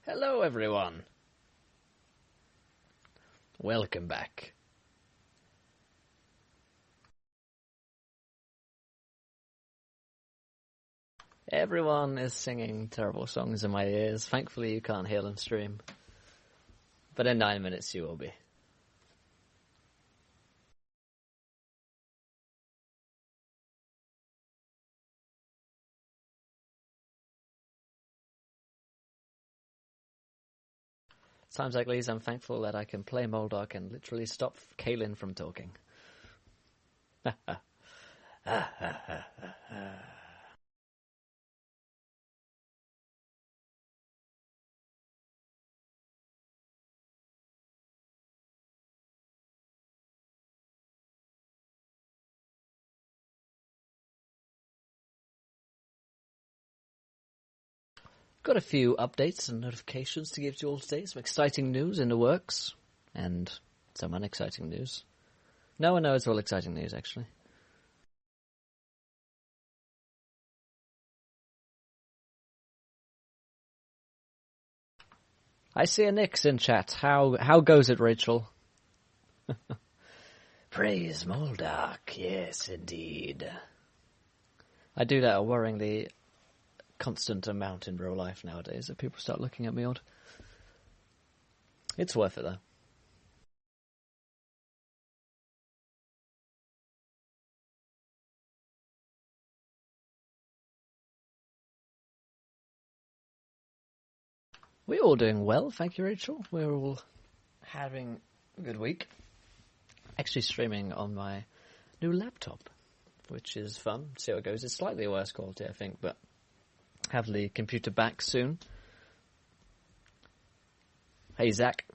Hello everyone. Welcome back. Everyone is singing terrible songs in my ears. Thankfully you can't hear them stream. But in 9 minutes you will be. Times like these I'm thankful that I can play Moldark and literally stop Kaelin from talking. Got a few updates and notifications to give to you all today. Some exciting news in the works, and some unexciting news. No one knows all exciting news, actually. I see a Nix in chat. How goes it, Rachel? Praise Moldark, yes, indeed. I do that a worryingly constant amount in real life nowadays that people start looking at me odd. It's worth it though. We're all doing well, thank you, Rachel. We're all having a good week. Actually streaming on my new laptop, which is fun. See how it goes. It's slightly worse quality, I think, but have the computer back soon. Hey, Zach.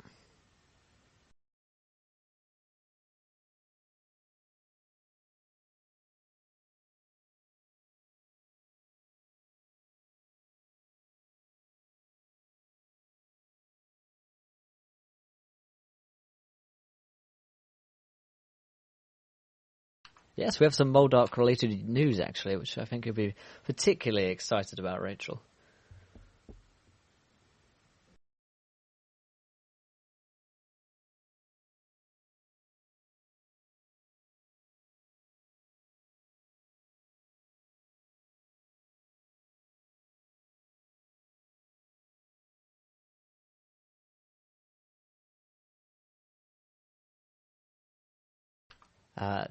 Yes, we have some Moldark related news actually, which I think you'll be particularly excited about, Rachel.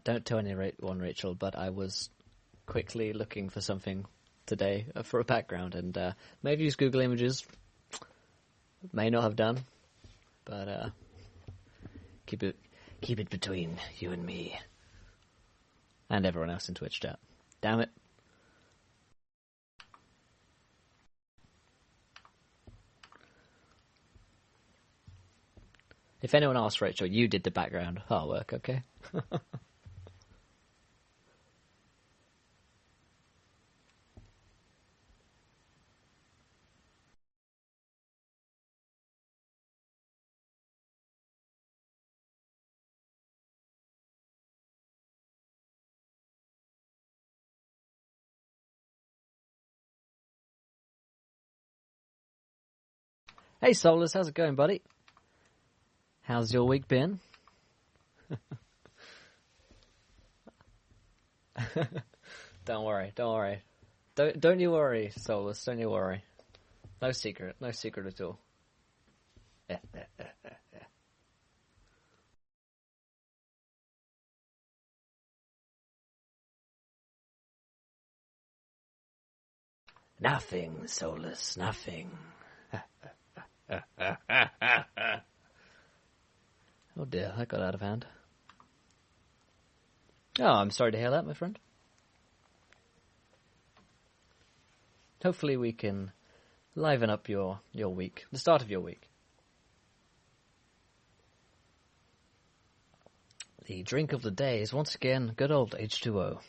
Don't tell anyone, Rachel, but I was quickly looking for something today for a background, and may have used Google Images, may not have done, but keep it between you and me, and everyone else in Twitch chat. Damn it. If anyone asks, Rachel, you did the background artwork, okay? Hey Solus, how's it going, buddy? How's your week been? Don't worry. Don't you worry, Solus, don't you worry. No secret at all. Nothing, Solus, nothing. Oh dear, that got out of hand. Oh, I'm sorry to hear that, my friend. Hopefully we can liven up your week, the start of your week. The drink of the day is once again good old H2O.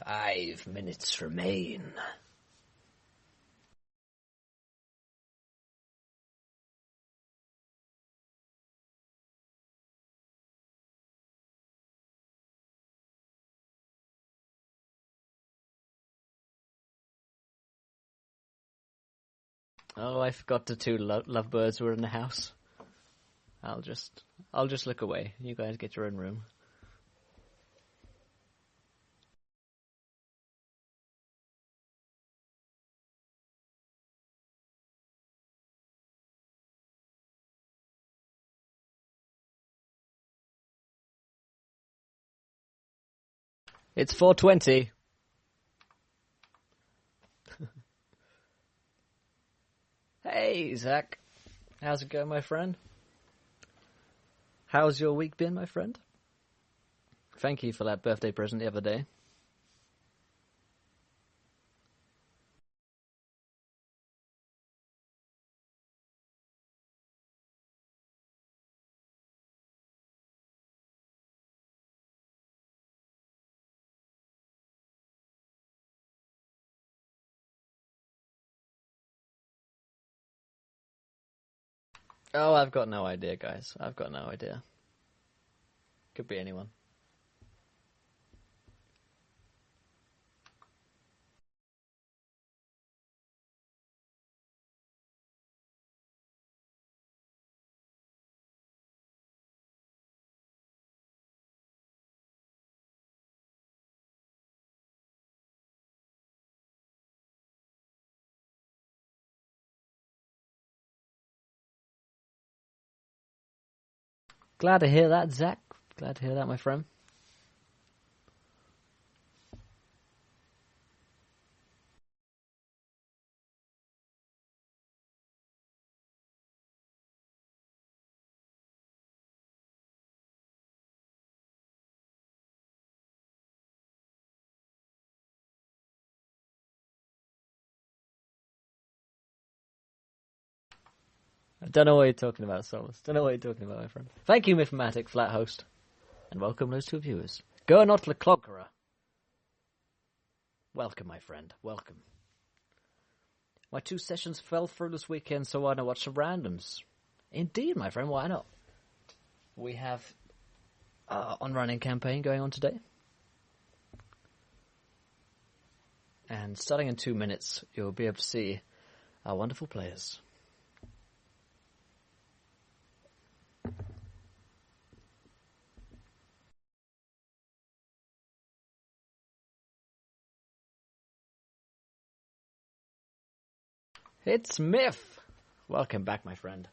Five minutes remain. Oh, I forgot the two lovebirds were in the house. I'll just look away. You guys get your own room. It's 4:20. Hey, Zach. How's it going, my friend? How's your week been, my friend? Thank you for that birthday present the other day. Oh, I've got no idea, guys. I've got no idea. Could be anyone. Glad to hear that, Zach. Glad to hear that, my friend. I don't know what you're talking about, Solus. Don't know what you're talking about, my friend. Thank you, Mythmatic Flat Host. And welcome those two viewers. Gernot the Cloggerer. Welcome, my friend. Welcome. My 2 sessions fell through this weekend, so why not watch some randoms? Indeed, my friend, why not? We have on running campaign going on today. And starting in 2 minutes, you'll be able to see our wonderful players. It's Myth! Welcome back, my friend.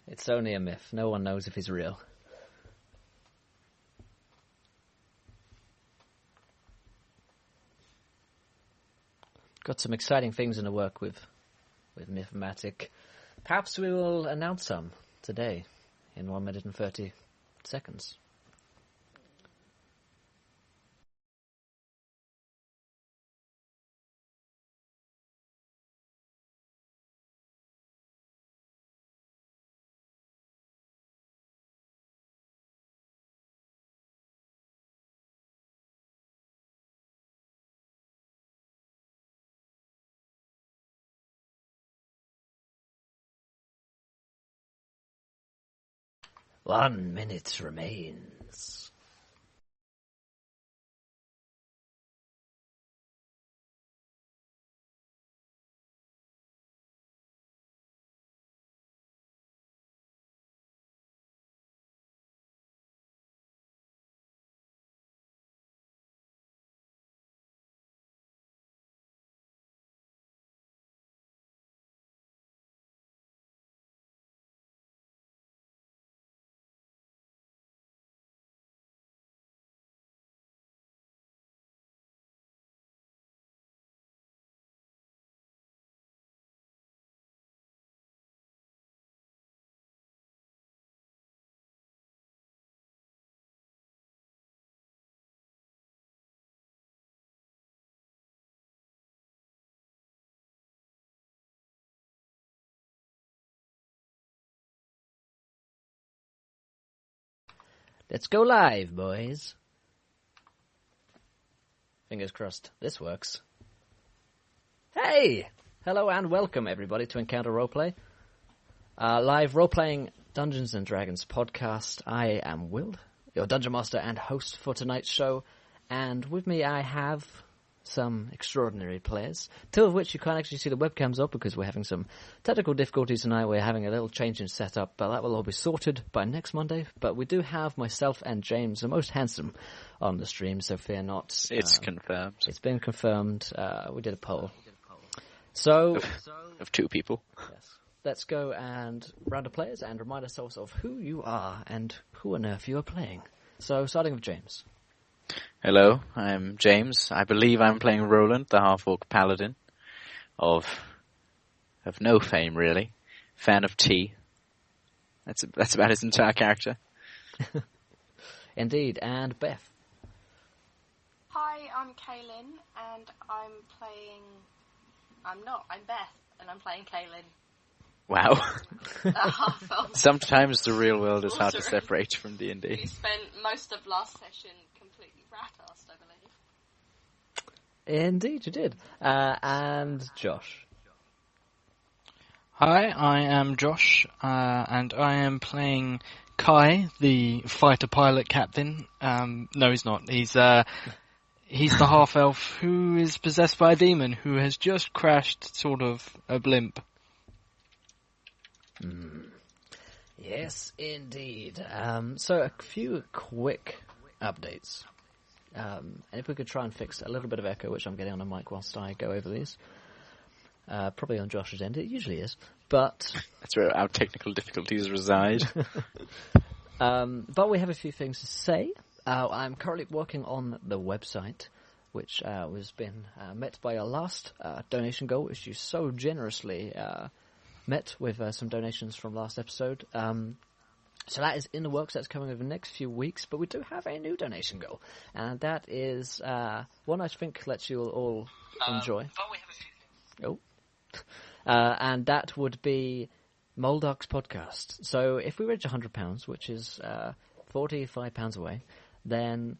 It's only a myth. No one knows if he's real. Got some exciting things in the work with Mythmatic. Perhaps we will announce some today in 1 minute and 30 seconds. One minute remains. Let's go live, boys. Fingers crossed this works. Hey! Hello and welcome, everybody, to Encounter Roleplay. Live role-playing Dungeons & Dragons podcast. I am Will, your Dungeon Master and host for tonight's show. and with me I have some extraordinary players, two of which you can't actually see the webcams up because we're having some technical difficulties tonight. We're having a little change in setup, but that will all be sorted by next Monday. But we do have myself and James, the most handsome, on the stream, so fear not. It's confirmed. It's been confirmed. We did a poll. So, of two people. Yes. Let's go and round of players and remind ourselves of who you are and who on earth you are playing. So, starting with James. Hello, I'm James. I believe I'm playing Roland, the half-orc paladin of no fame, really. Fan of tea. That's about his entire character. Indeed, and Beth. Hi, I'm Kaylin, and I'm Beth, and I'm playing Kaylin. Wow. Half-elf. Sometimes the real world is hard to separate from D&D. We spent most of last session completely rat-assed, I believe. Indeed, you did. And Josh. Hi, I am Josh, and I am playing Kai, the fighter pilot captain. No, he's not. He's the half-elf who is possessed by a demon who has just crashed sort of a blimp. Yes, indeed. So a few quick updates. And if we could try and fix a little bit of echo, which I'm getting on the mic whilst I go over these. Probably on Josh's end, it usually is. But that's where our technical difficulties reside. But we have a few things to say. I'm currently working on the website, which was been met by our last donation goal, which you so generously met with some donations from last episode. So that is in the works. That's coming over the next few weeks. But we do have a new donation goal, and that is one I think lets you all enjoy. But we have a few things. And that would be Moldark's podcast. So if we reach £100, which is £45 away, then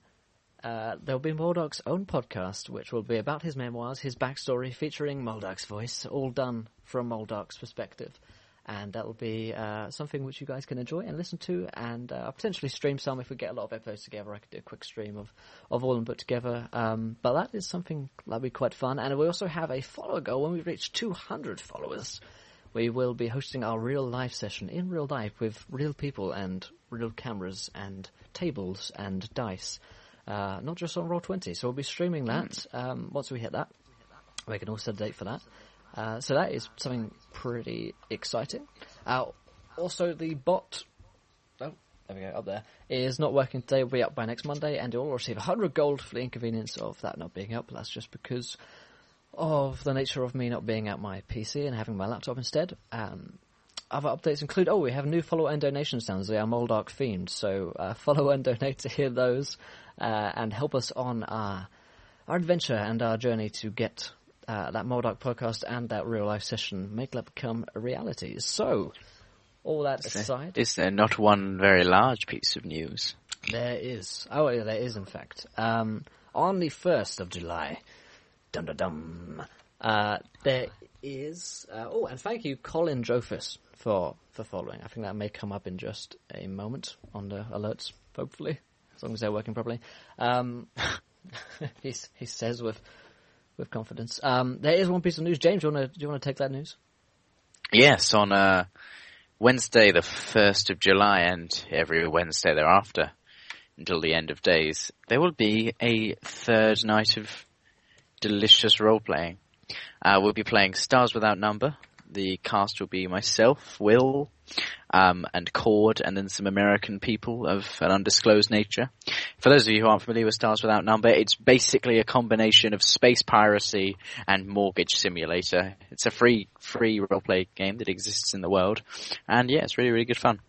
there'll be Moldark's own podcast, which will be about his memoirs, his backstory, featuring Moldark's voice, all done from Moldark's perspective. And that will be something which you guys can enjoy and listen to, and potentially stream some if we get a lot of episodes together. I could do a quick stream of all of them put together. But that is something that'll be quite fun. And we also have a follower goal. When we reach 200 followers, we will be hosting our real life session in real life with real people and real cameras and tables and dice. Not just on Roll20. So we'll be streaming that once we hit that. We can all set a date for that. So that is something pretty exciting. Also, the bot, there we go, up there, is not working today. Will be up by next Monday, and you'll receive 100 gold for the inconvenience of that not being up. That's just because of the nature of me not being at my PC and having my laptop instead. Other updates include, we have new follow and donation sounds. They are Moldark themed, so follow and donate to hear those, and help us on our adventure and our journey to get that Moldark podcast and that real life session make that become a reality. So, all that aside, is there not one very large piece of news? There is. Oh, yeah, there is, in fact. On the 1st of July, there is. And thank you, Colin Jophus, for following. I think that may come up in just a moment on the alerts, hopefully, as long as they're working properly. He says with confidence. There is one piece of news. James, do you want to take that news? Yes, on Wednesday the 1st of July and every Wednesday thereafter until the end of days, there will be a third night of delicious role-playing. We'll be playing Stars Without Number. The cast will be myself, Will, and Cord, and then some American people of an undisclosed nature. For those of you who aren't familiar with Stars Without Number, it's basically a combination of space piracy and mortgage simulator. It's a free role-play game that exists in the world. And yeah, it's really, really good fun.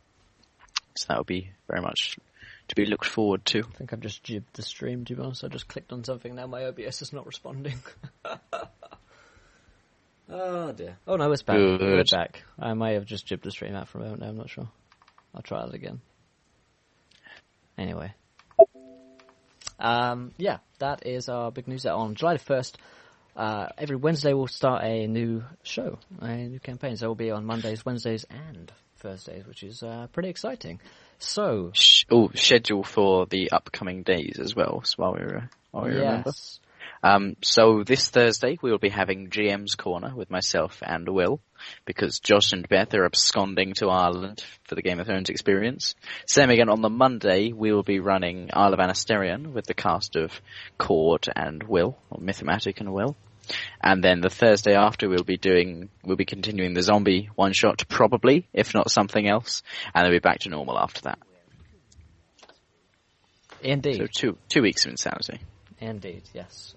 So that will be very much to be looked forward to. I think I've just jibbed the stream, to be honest. I just clicked on something, now my OBS is not responding. Oh dear. Oh no, it's back. Good. We're back. I may have just jibbed the stream out for a moment, I'm not sure. I'll try that again. Anyway. Yeah, that is our big news. On July the 1st, every Wednesday we'll start a new show, a new campaign. So we'll be on Mondays, Wednesdays, and Thursdays, which is pretty exciting. So, schedule for the upcoming days as well, so while we remember. yes. So this Thursday we will be having GM's Corner with myself and Will, because Josh and Beth are absconding to Ireland for the Game of Thrones experience. Same again on the Monday, we will be running Isle of Anasterion with the cast of Cord and Will, or Mythomatic and Will. And then the Thursday after we'll be continuing the zombie one-shot, probably, if not something else, and then we'll be back to normal after that. Indeed. So 2 weeks of insanity. Indeed, yes.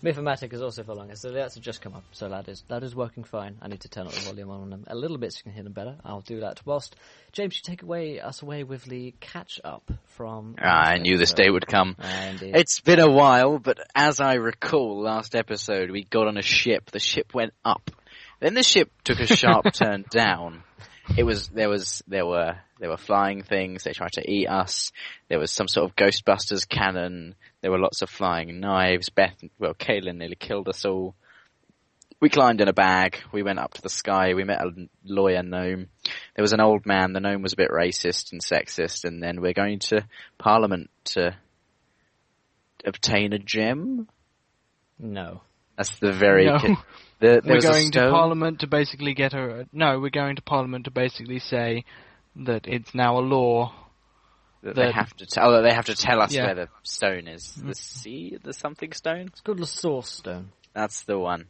Mythomatic is also for longer, so that's just come up. So that is working fine. I need to turn up the volume on them a little bit so you can hear them better. I'll do that. Whilst, James, you take us away with the catch-up from... I knew this day would come. Indeed. It's been a while, but as I recall, last episode we got on a ship. The ship went up. Then the ship took a sharp turn down. There were flying things. They tried to eat us. There was some sort of Ghostbusters cannon. There were lots of flying knives. Kaelin nearly killed us all. We climbed in a bag. We went up to the sky. We met a lawyer gnome. There was an old man. The gnome was a bit racist and sexist. And then we're going to Parliament to obtain a gem. No. That's the very... No. We're going to Parliament to basically we're going to Parliament to basically say that it's now a law that they have to tell us Yeah. where the stone is. The something stone? It's called the Source Stone. That's the one.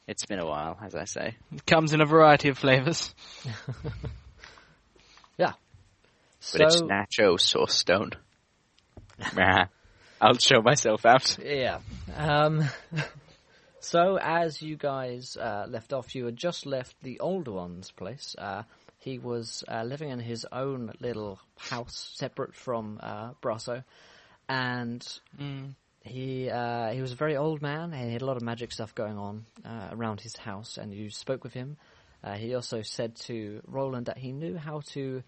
It's been a while, as I say. It comes in a variety of flavours. Yeah. But it's Nacho Sauce Stone. I'll show myself out. Yeah. So, as you guys left off, you had just left the Older One's place. He was living in his own little house, separate from Brasso, and he was a very old man. He had a lot of magic stuff going on around his house, and you spoke with him. He also said to Roland that he knew how to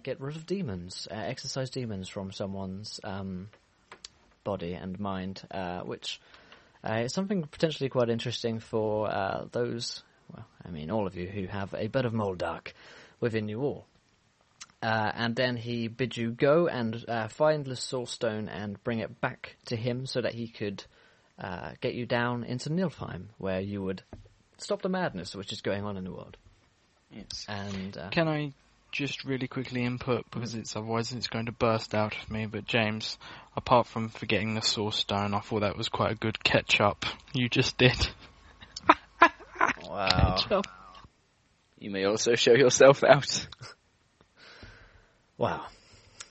get rid of demons, exorcise demons from someone's body and mind, which... it's something potentially quite interesting for all of you who have a bit of Moldark within you all. And then he bid you go and find the Source Stone and bring it back to him so that he could get you down into Nilfheim, where you would stop the madness which is going on in the world. Yes. And Can I just really quickly input, because otherwise it's going to burst out of me, but James, apart from forgetting the Source Stone, I thought that was quite a good catch-up you just did. wow. Catch-up. You may also show yourself out. Wow.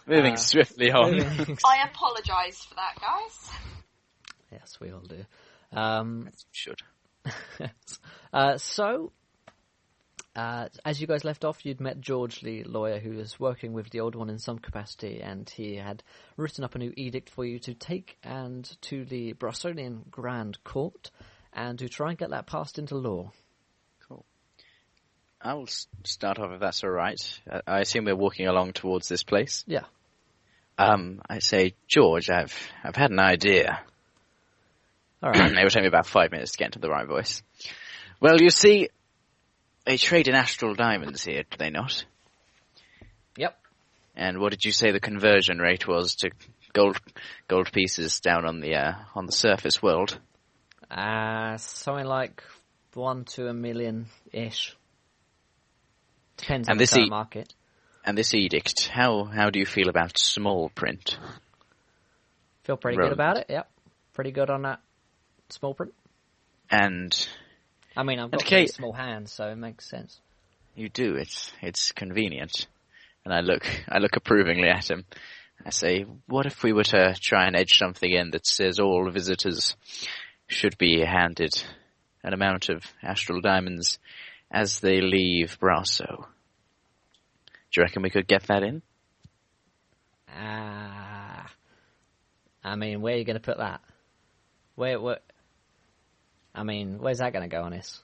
Moving swiftly on. I apologise for that, guys. Yes, we all do. You should. As you guys left off, you'd met George, the lawyer, who was working with the Old One in some capacity, and he had written up a new edict for you to take and to the Brassonian Grand Court, and to try and get that passed into law. Cool. I'll start off if that's all right. I assume we're walking along towards this place. Yeah. I say, George, I've had an idea. All right. It will take me about 5 minutes to get into the right voice. Well, you see, they trade in astral diamonds here, do they not? Yep. And what did you say the conversion rate was to gold pieces down on the surface world? Something like 1 to 1 million-ish. Depends And on the this current market. And this edict, how do you feel about small print? Feel pretty good about it, yep. Pretty good on that small print. And I mean, I've got very small hands, so it makes sense. You do. It's convenient. And I look approvingly at him. I say, what if we were to try and edge something in that says all visitors should be handed an amount of astral diamonds as they leave Brasso? Do you reckon we could get that in? I mean, where are you going to put that? Where's that going to go on this?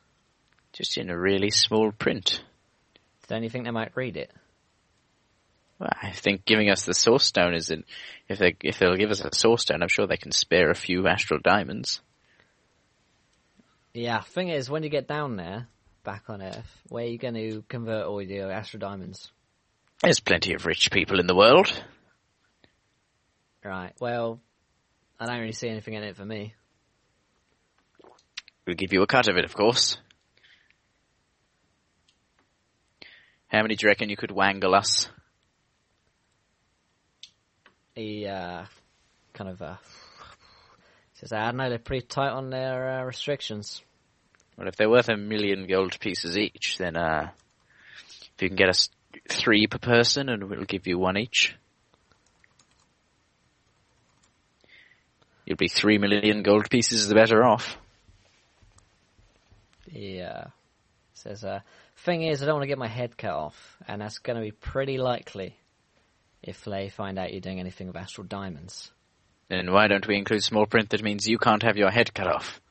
Just in a really small print. Don't you think they might read it? Well, I think giving us the Source Stone if they'll give us a Source Stone, I'm sure they can spare a few astral diamonds. Yeah, thing is, when you get down there, back on Earth, where are you going to convert all your astral diamonds? There's plenty of rich people in the world. Right, well, I don't really see anything in it for me. We'll give you a cut of it, of course. How many do you reckon you could wangle us? He kind of says, I don't know, they're pretty tight on their restrictions. Well, if they're worth 1 million gold pieces each, then if you can get us 3 per person, and we'll give you 1 each. You'll be 3 million gold pieces the better off. He says, thing is, I don't want to get my head cut off, and that's going to be pretty likely if they find out you're doing anything with astral diamonds. Then why don't we include small print that means you can't have your head cut off?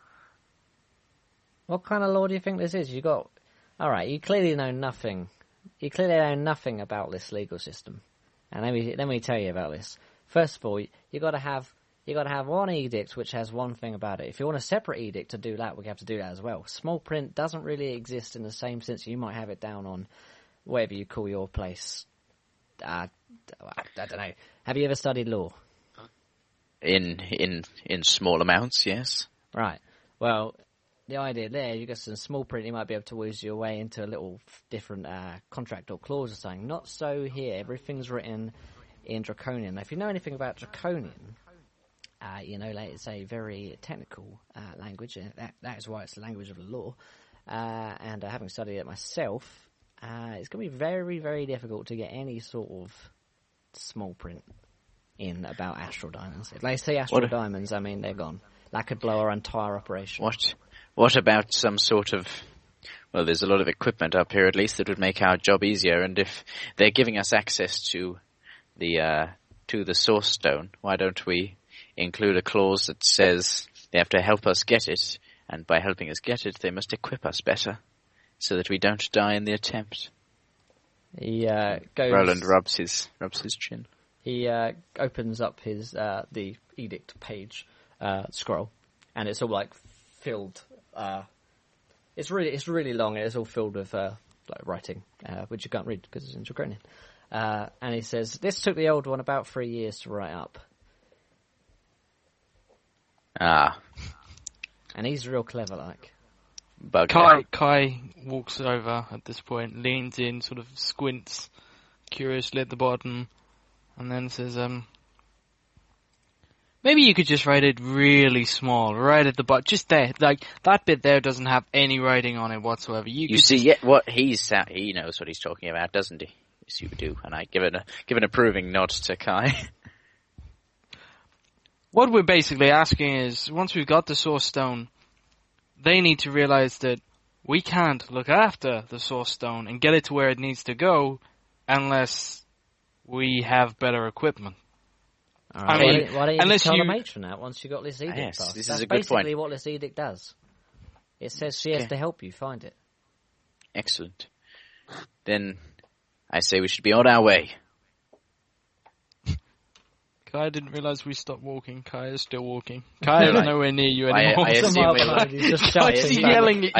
What kind of law do you think this is? Alright, you clearly know nothing. You clearly know nothing about this legal system. And let me tell you about this. First of all, you got to have one edict which has one thing about it. If you want a separate edict to do that, we have to do that as well. Small print doesn't really exist in the same sense. You might have it down on whatever you call your place. I don't know. Have you ever studied law? In small amounts, yes. Right. Well, the idea there, you got some small print, you might be able to weasel your way into a little different contract or clause or something. Not so here. Everything's written in Draconian. Now, if you know anything about Draconian, like it's a very technical language, and that is why it's the language of the law. And having studied it myself, it's going to be very, very difficult to get any sort of small print in about astral diamonds. If they say astral diamonds, I mean, they're gone. That could blow our entire operation. What about some sort of... Well, there's a lot of equipment up here, at least, that would make our job easier, and if they're giving us access to the Source Stone, why don't we include a clause that says they have to help us get it, and by helping us get it, they must equip us better, so that we don't die in the attempt. He goes... Roland rubs his chin. He opens up his the edict page scroll, and it's all like filled. It's really long. And it's all filled with like writing, which you can't read because it's in Draconian. And he says, "This took the old one about 3 years to write up." Ah. And he's real clever, like. Kai walks over at this point, leans in, sort of squints curiously at the bottom, and then says, maybe you could just write it really small, right at the bottom, just there. Like, that bit there doesn't have any writing on it whatsoever. You see, what he knows what he's talking about, doesn't he? Yes, you do. And I give an approving nod to Kai. What we're basically asking is, once we've got the Source Stone, they need to realize that we can't look after the Source Stone and get it to where it needs to go unless we have better equipment. Right. I mean, why don't you just tell the matron that once you got this edict yes, passed? This That's is a good basically point. what this edict does. It says she has to help you find it. Excellent. Then I say we should be on our way. Kai didn't realize we stopped walking. Kai is still walking. Kai is nowhere near you anymore. I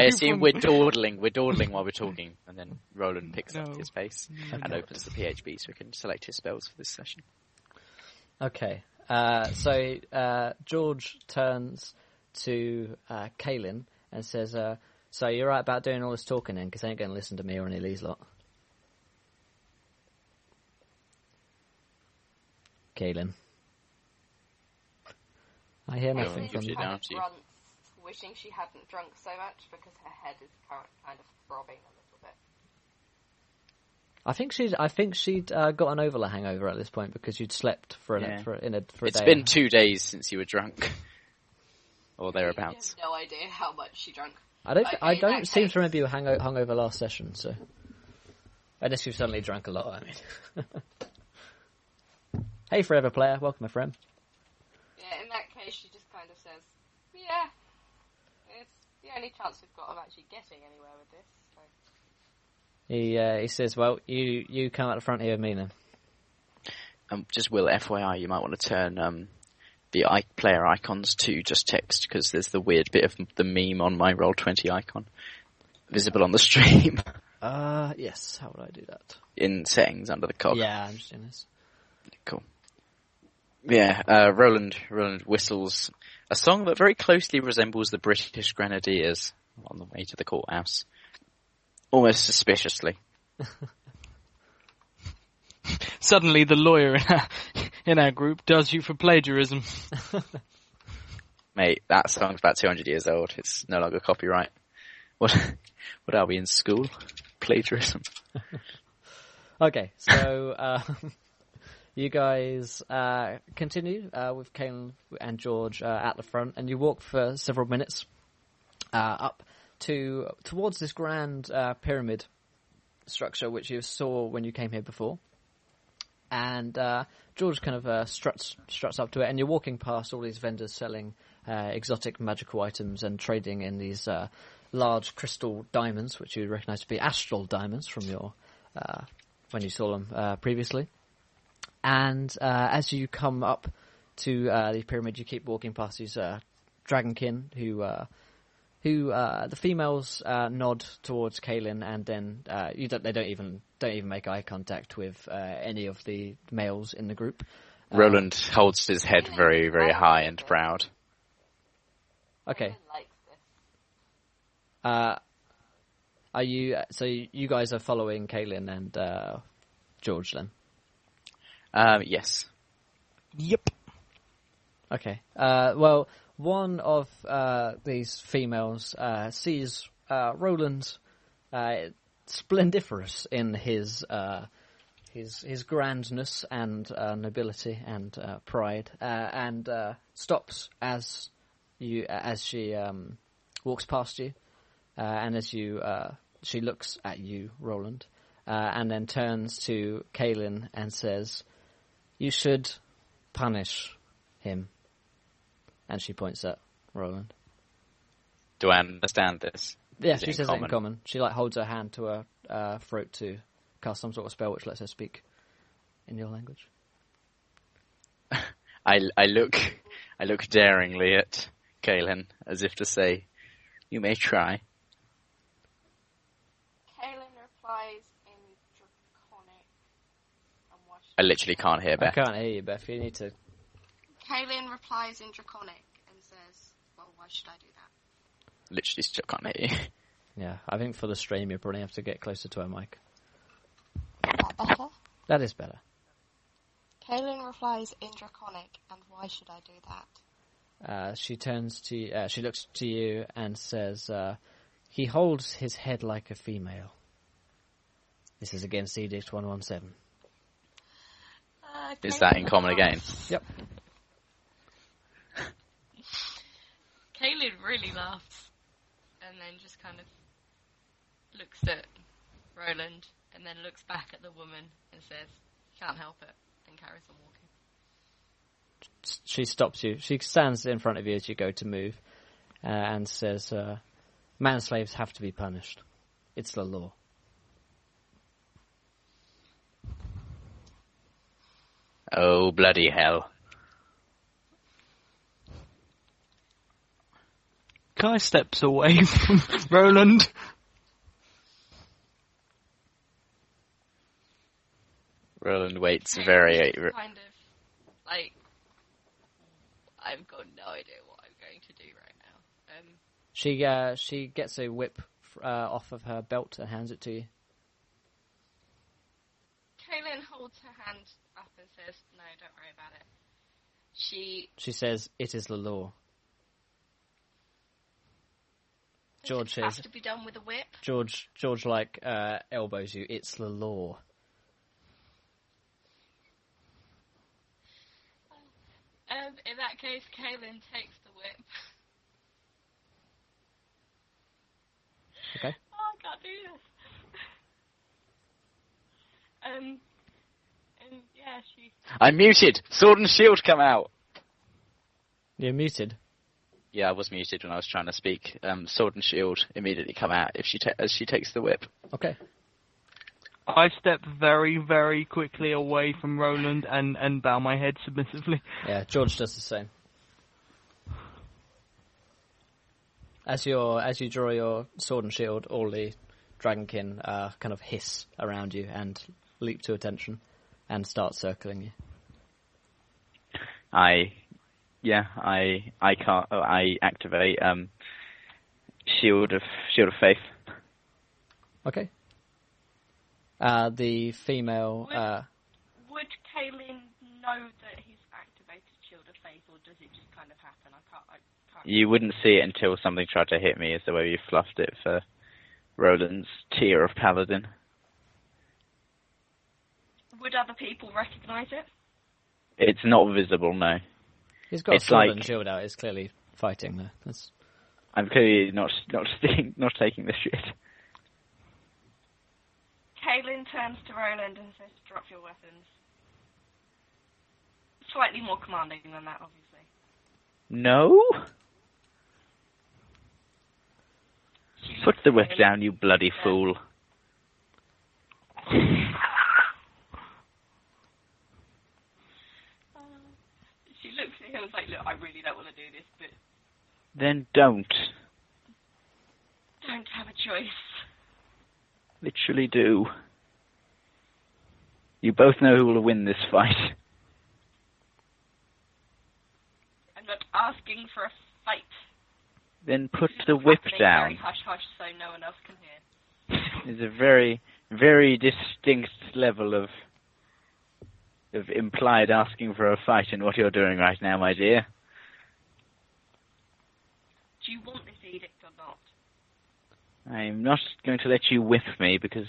assume we're dawdling. We're dawdling while we're talking, and then Roland picks up his pace and opens the PHB so we can select his spells for this session. Okay. So George turns to Kaelin and says, "So you're right about doing all this talking then, because they ain't going to listen to me or any of these lot." Kaelin. I hear nothing from you. Wishing she hadn't drunk so much because her head is kind of throbbing a little bit. I think she'd got an overlay hangover at this point because you'd slept for a day. It's been 2 days since you were drunk, or thereabouts. I have no idea how much she drank. I don't seem to remember you hungover last session, so unless you've suddenly drank a lot. I mean. Hey, Forever Player, welcome, my friend. Yeah, in that case, she just kind of says, "Yeah, it's the only chance we've got of actually getting anywhere with this." So. He says, "Well, you come out the front here with me then." Just Will, FYI, you might want to turn the player icons to just text, because there's the weird bit of the meme on my Roll20 icon visible on the stream. Yes. How would I do that? In settings under the cog. Yeah, I'm just doing this. Cool. Yeah, Roland whistles a song that very closely resembles the British Grenadiers on the way to the courthouse. Almost suspiciously. Suddenly the lawyer in our group does you for plagiarism. Mate, that song's about 200 years old. It's no longer copyright. What are we in school? Plagiarism. Okay, so you guys continue with Caelan and George at the front, and you walk for several minutes up towards this grand pyramid structure which you saw when you came here before. And George kind of struts up to it, and you're walking past all these vendors selling exotic magical items and trading in these large crystal diamonds, which you recognise to be astral diamonds from your when you saw them previously. And as you come up to the pyramid, you keep walking past these dragonkin who the females nod towards Caelan, and then they don't even make eye contact with any of the males in the group. Roland holds his head very, very high and proud. Okay. Caelan likes this. Are you? So you guys are following Caelan and George then? Yes. Yep. Okay. Well, one of these females sees Roland splendiferous in his grandness and nobility and pride, and stops as she walks past you, and as she looks at you, Roland, and then turns to Caelan and says, "You should punish him." And she points at Roland. Do I understand this? Yeah, Is it she in says it in common? common. She holds her hand to her throat to cast some sort of spell which lets her speak in your language. I look daringly at Caelan as if to say, "You may try." Caelan replies in Draconic. And what I literally can't hear I Beth. can't hear you, Beth. You need to... Caelan replies in Draconic and says, "Well, why should I do that?" Literally still can't hear you. Yeah, I think for the stream you probably have to get closer to her mic. Is that better? That is better. Caelan replies in Draconic, and why should I do that? She turns to she looks to you and says, "He holds his head like a female. This is against Edict 117. Is that in common again? Yep. Caelan really laughs, and then just kind of looks at Roland, and then looks back at the woman and says, "Can't help it," and carries on walking. She stops you. She stands in front of you as you go to move, and says, "Manslaves have to be punished. It's the law." Oh, bloody hell. Kai steps away from Roland. Roland waits Caelan very... just kind of, like, I've got no idea what I'm going to do right now. She gets a whip off of her belt and hands it to you. Caelan holds her hand up and says, "No, don't worry about it." She says, "It is the law." George have says, to be done with a whip. George elbows you. "It's the law." In that case, Caelan takes the whip. Okay. Oh, I can't do this. And yeah, she. I'm muted! Sword and shield come out! You're muted. Yeah, I was muted when I was trying to speak. Sword and shield immediately come out as she takes the whip. Okay. I step very, very quickly away from Roland and bow my head submissively. Yeah, George does the same. As you draw your sword and shield, all the dragonkin kind of hiss around you and leap to attention and start circling you. I activate Shield of Faith. Okay. The female. Would Kaylin know that he's activated Shield of Faith, or does it just kind of happen? I can't. You wouldn't see it until something tried to hit me, is the way you fluffed it for Roland's Tear of Paladin. Would other people recognise it? It's not visible, no. He's got It's a sword like- and shield out. He's clearly fighting there. That's... I'm clearly not taking this shit. Kaylin turns to Roland and says, "Drop your weapons." Slightly more commanding than that, obviously. No? She Put looks the at whip him. down, you bloody fool. She looks at him and is like, "Look, I really don't want to do this, but Then don't. don't have a choice." Literally do. You both know who will win this fight. I'm not asking for a fight. Then put This is the whip happening Very down. hush hush, so no one else can hear. There's a very, very distinct level of implied asking for a fight in what you're doing right now, my dear. Do you want this edict or not? I'm not going to let you whip me because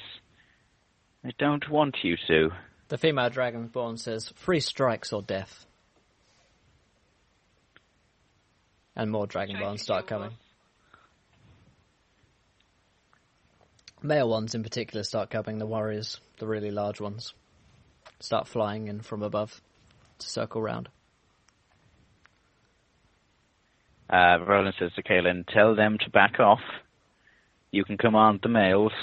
I don't want you to. The female dragonborn says, "Three strikes or death." And more dragonborns start coming. Male ones in particular start coming, the warriors, the really large ones, start flying in from above to circle round. Roland says to Kaelin, "Tell them to back off. You can command the males."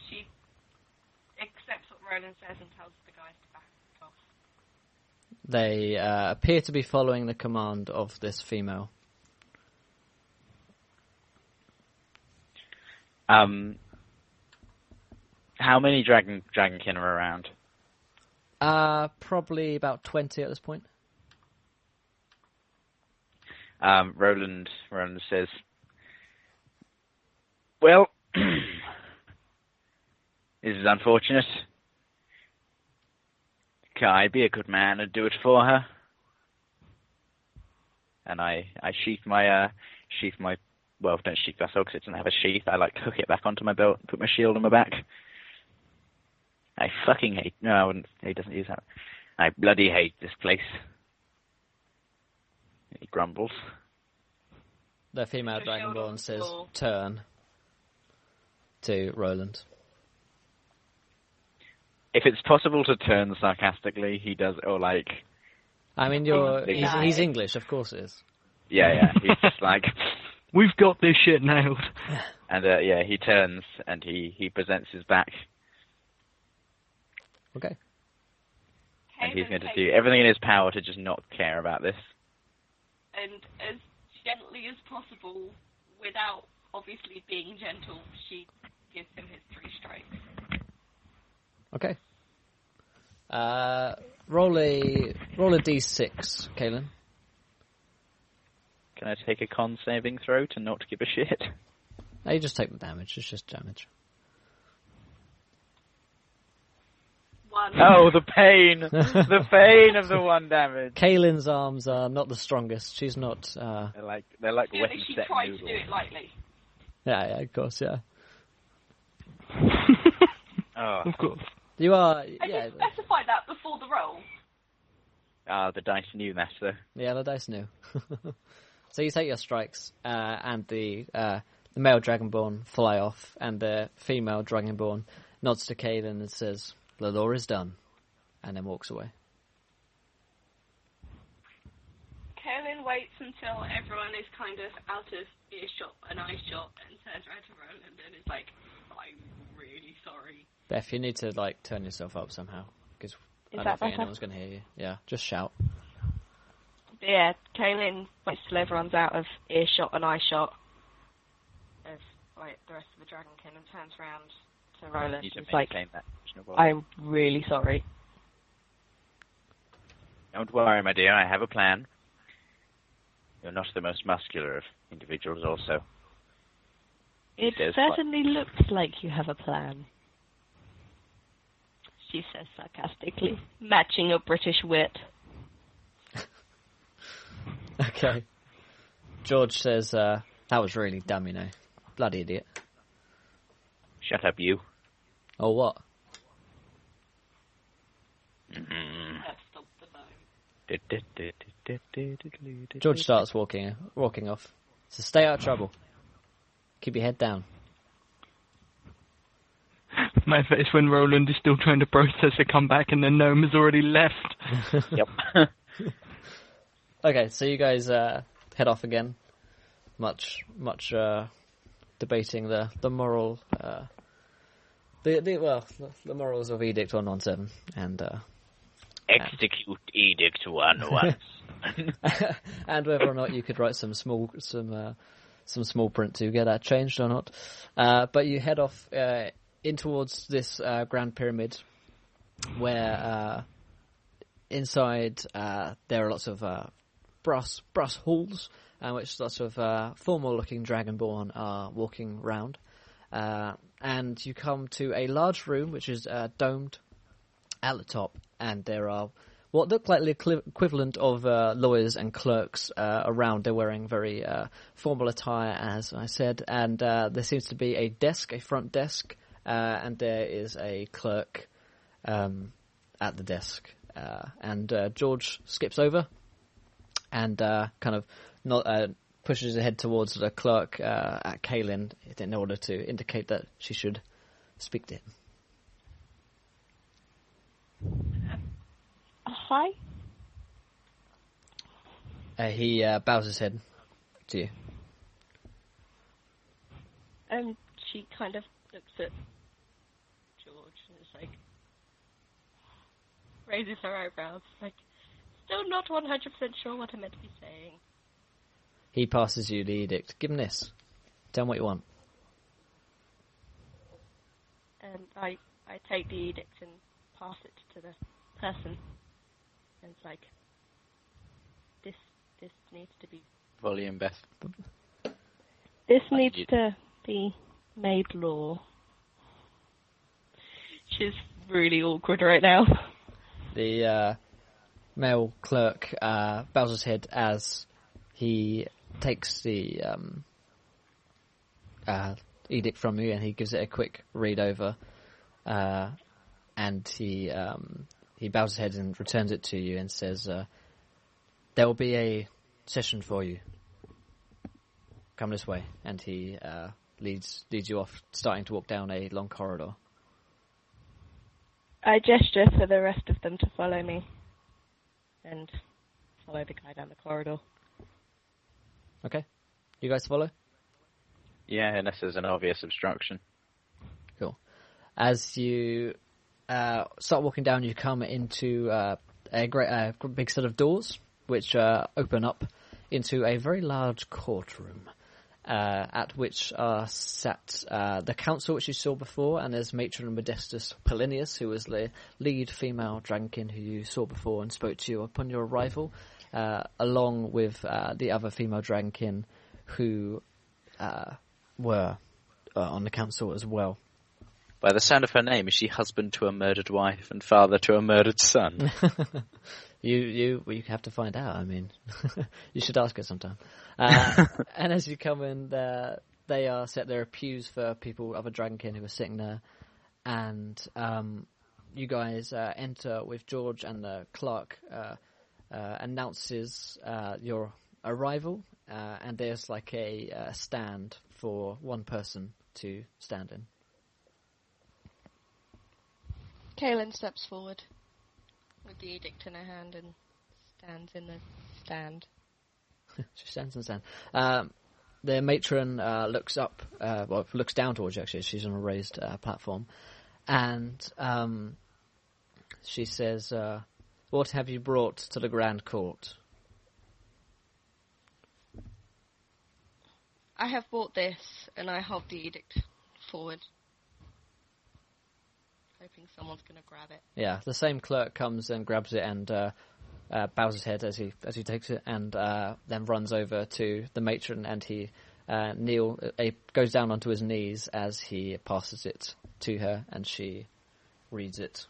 She accepts what Roland says and tells the guys to back off. They appear to be following the command of this female. How many dragonkin are around? Probably about 20 at this point. Roland says, "Well, this is unfortunate. Kai, be a good man and do it for her." And I sheath my, well, don't sheath myself because it doesn't have a sheath. I hook it back onto my belt and put my shield on my back. I fucking hate, no, I wouldn't, he doesn't use that. I bloody hate this place. He grumbles. The female Put your shield on dragonborn the says, floor. "Turn," to Roland. If it's possible to turn sarcastically, he does, or I mean, he's English, of course it is. yeah, he's just We've got this shit nailed. and he turns and he presents his back, Okay. and he's Kaelin going to takes do everything in his power to just not care about this. and as gently as possible, without obviously being gentle, she gives him his 3 strikes. Okay. Roll a d6, Kaelin. Can I take a con saving throw to not give a shit? No, you just take the damage. It's just damage. 1. Oh, the pain! The pain of the 1 damage. Kaelin's arms are not the strongest. She's not. They're like Surely weapon she set tried noodles. to do it lightly. Yeah, of course, yeah. Oh, Of course. You are. I Yeah. did specify that before the roll. the dice knew that though. Yeah, the dice knew. So you take your strikes, and the male dragonborn fly off, and the female dragonborn nods to Kaelin and says, "The law is done," and then walks away. Kaelin waits until everyone is kind of out of earshot and eyeshot and turns around to Roland and is like, "I'm really sorry." Beth, you need to turn yourself up somehow, because I Is don't that think better? anyone's going to hear you. Yeah, just shout. This So yeah, Kaelin waits till everyone's out of earshot and eyeshot of like the rest of the Dragonkin and turns around to Roland. Need to She's like, maintain that reasonable- I'm really sorry. Don't worry, my dear, I have a plan. You're not the most muscular of individuals also. It says, certainly looks like you have a plan, she says sarcastically, matching your British wit. Okay. George says, that was really dumb, you know. Bloody idiot. Shut up, you. Oh, what? Mm-hmm. George starts walking off. So stay out of trouble. Keep your head down. My face when Roland is still trying to process a comeback and the gnome has already left. Yep. Okay, so you guys head off again. Much debating the moral, the morals of Edict 117, and Execute Edict 1 and whether or not you could write some small print to get that changed or not. But you head off in towards this Grand Pyramid, where inside there are lots of brass halls, which lots of formal-looking Dragonborn are walking round. And you come to a large room which is domed at the top, and there are what look like the equivalent of lawyers and clerks around. They're wearing very formal attire, as I said, and there seems to be a front desk, and there is a clerk at the desk. And George skips over and kind of pushes her head towards the clerk at Kaelin in order to indicate that she should speak to him. Hi? He bows his head to you. She kind of looks at George and is like, raises her eyebrows, like, still not 100% sure what I'm meant to be saying. He passes you the edict. Give him this. Tell him what you want. And I take the edict and pass it to the person. And it's like, this needs to be... Volume, Beth. This needs to be made law. She's really awkward right now. The male clerk bows his head as he takes the edict from you, and he gives it a quick read over, and he bows his head and returns it to you and says, there will be a session for you. Come this way. And he leads you off, starting to walk down a long corridor. I gesture for the rest of them to follow me and follow the guy down the corridor. Okay. You guys follow? Yeah, unless there's an obvious obstruction. Cool. As you start walking down, you come into a great big set of doors, which open up into a very large courtroom, at which are sat the council, which you saw before, and there's Matron Modestus Polinius, who was the lead female Dragonkin who you saw before and spoke to you upon your arrival, along with the other female Dragonkin who were on the council as well. By the sound of her name, is she husband to a murdered wife and father to a murdered son? You have to find out. I mean, you should ask her sometime. And as you come in, they are set. There are pews for people, other Dragonkin who are sitting there, and you guys enter with George, and the clerk announces your arrival, and there's like a stand for one person to stand in. Kaelin steps forward with the edict in her hand and stands in the stand. She stands in the stand. The matron looks down towards you, actually. She's on a raised platform. And she says, what have you brought to the Grand Court? I have bought this, and I hold the edict forward, hoping someone's going to grab it. Yeah, the same clerk comes and grabs it and bows his head as he takes it, and then runs over to the matron, and he goes down onto his knees as he passes it to her, and she reads it.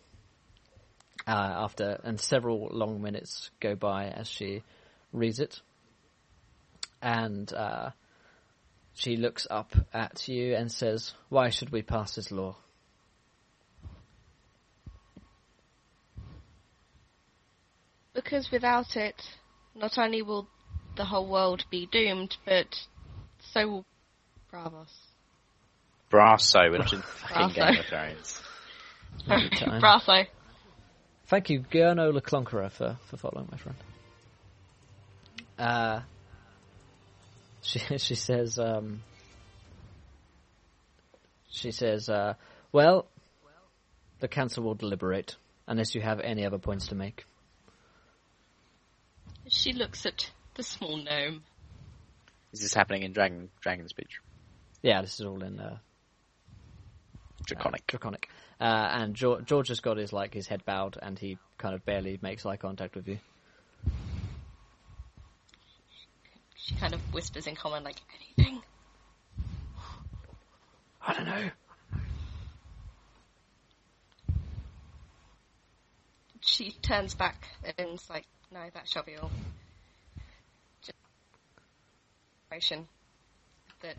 And several long minutes go by as she reads it, and she looks up at you and says, "Why should we pass this law?" Because without it, not only will the whole world be doomed, but so will Bravos. Brasso, we're not in fucking Brasso. Game of Thrones. Time. Brasso. Thank you, Gurno Le Clonkerer, for following, my friend. She says, well, the council will deliberate, unless you have any other points to make. She looks at the small gnome. Is this happening in Dragon speech? Yeah, this is all in Draconic. Draconic. And George has got his head bowed, and he kind of barely makes eye contact with you. She kind of whispers in common, like, anything? I don't know. She turns back and is like, no, that shall be all. That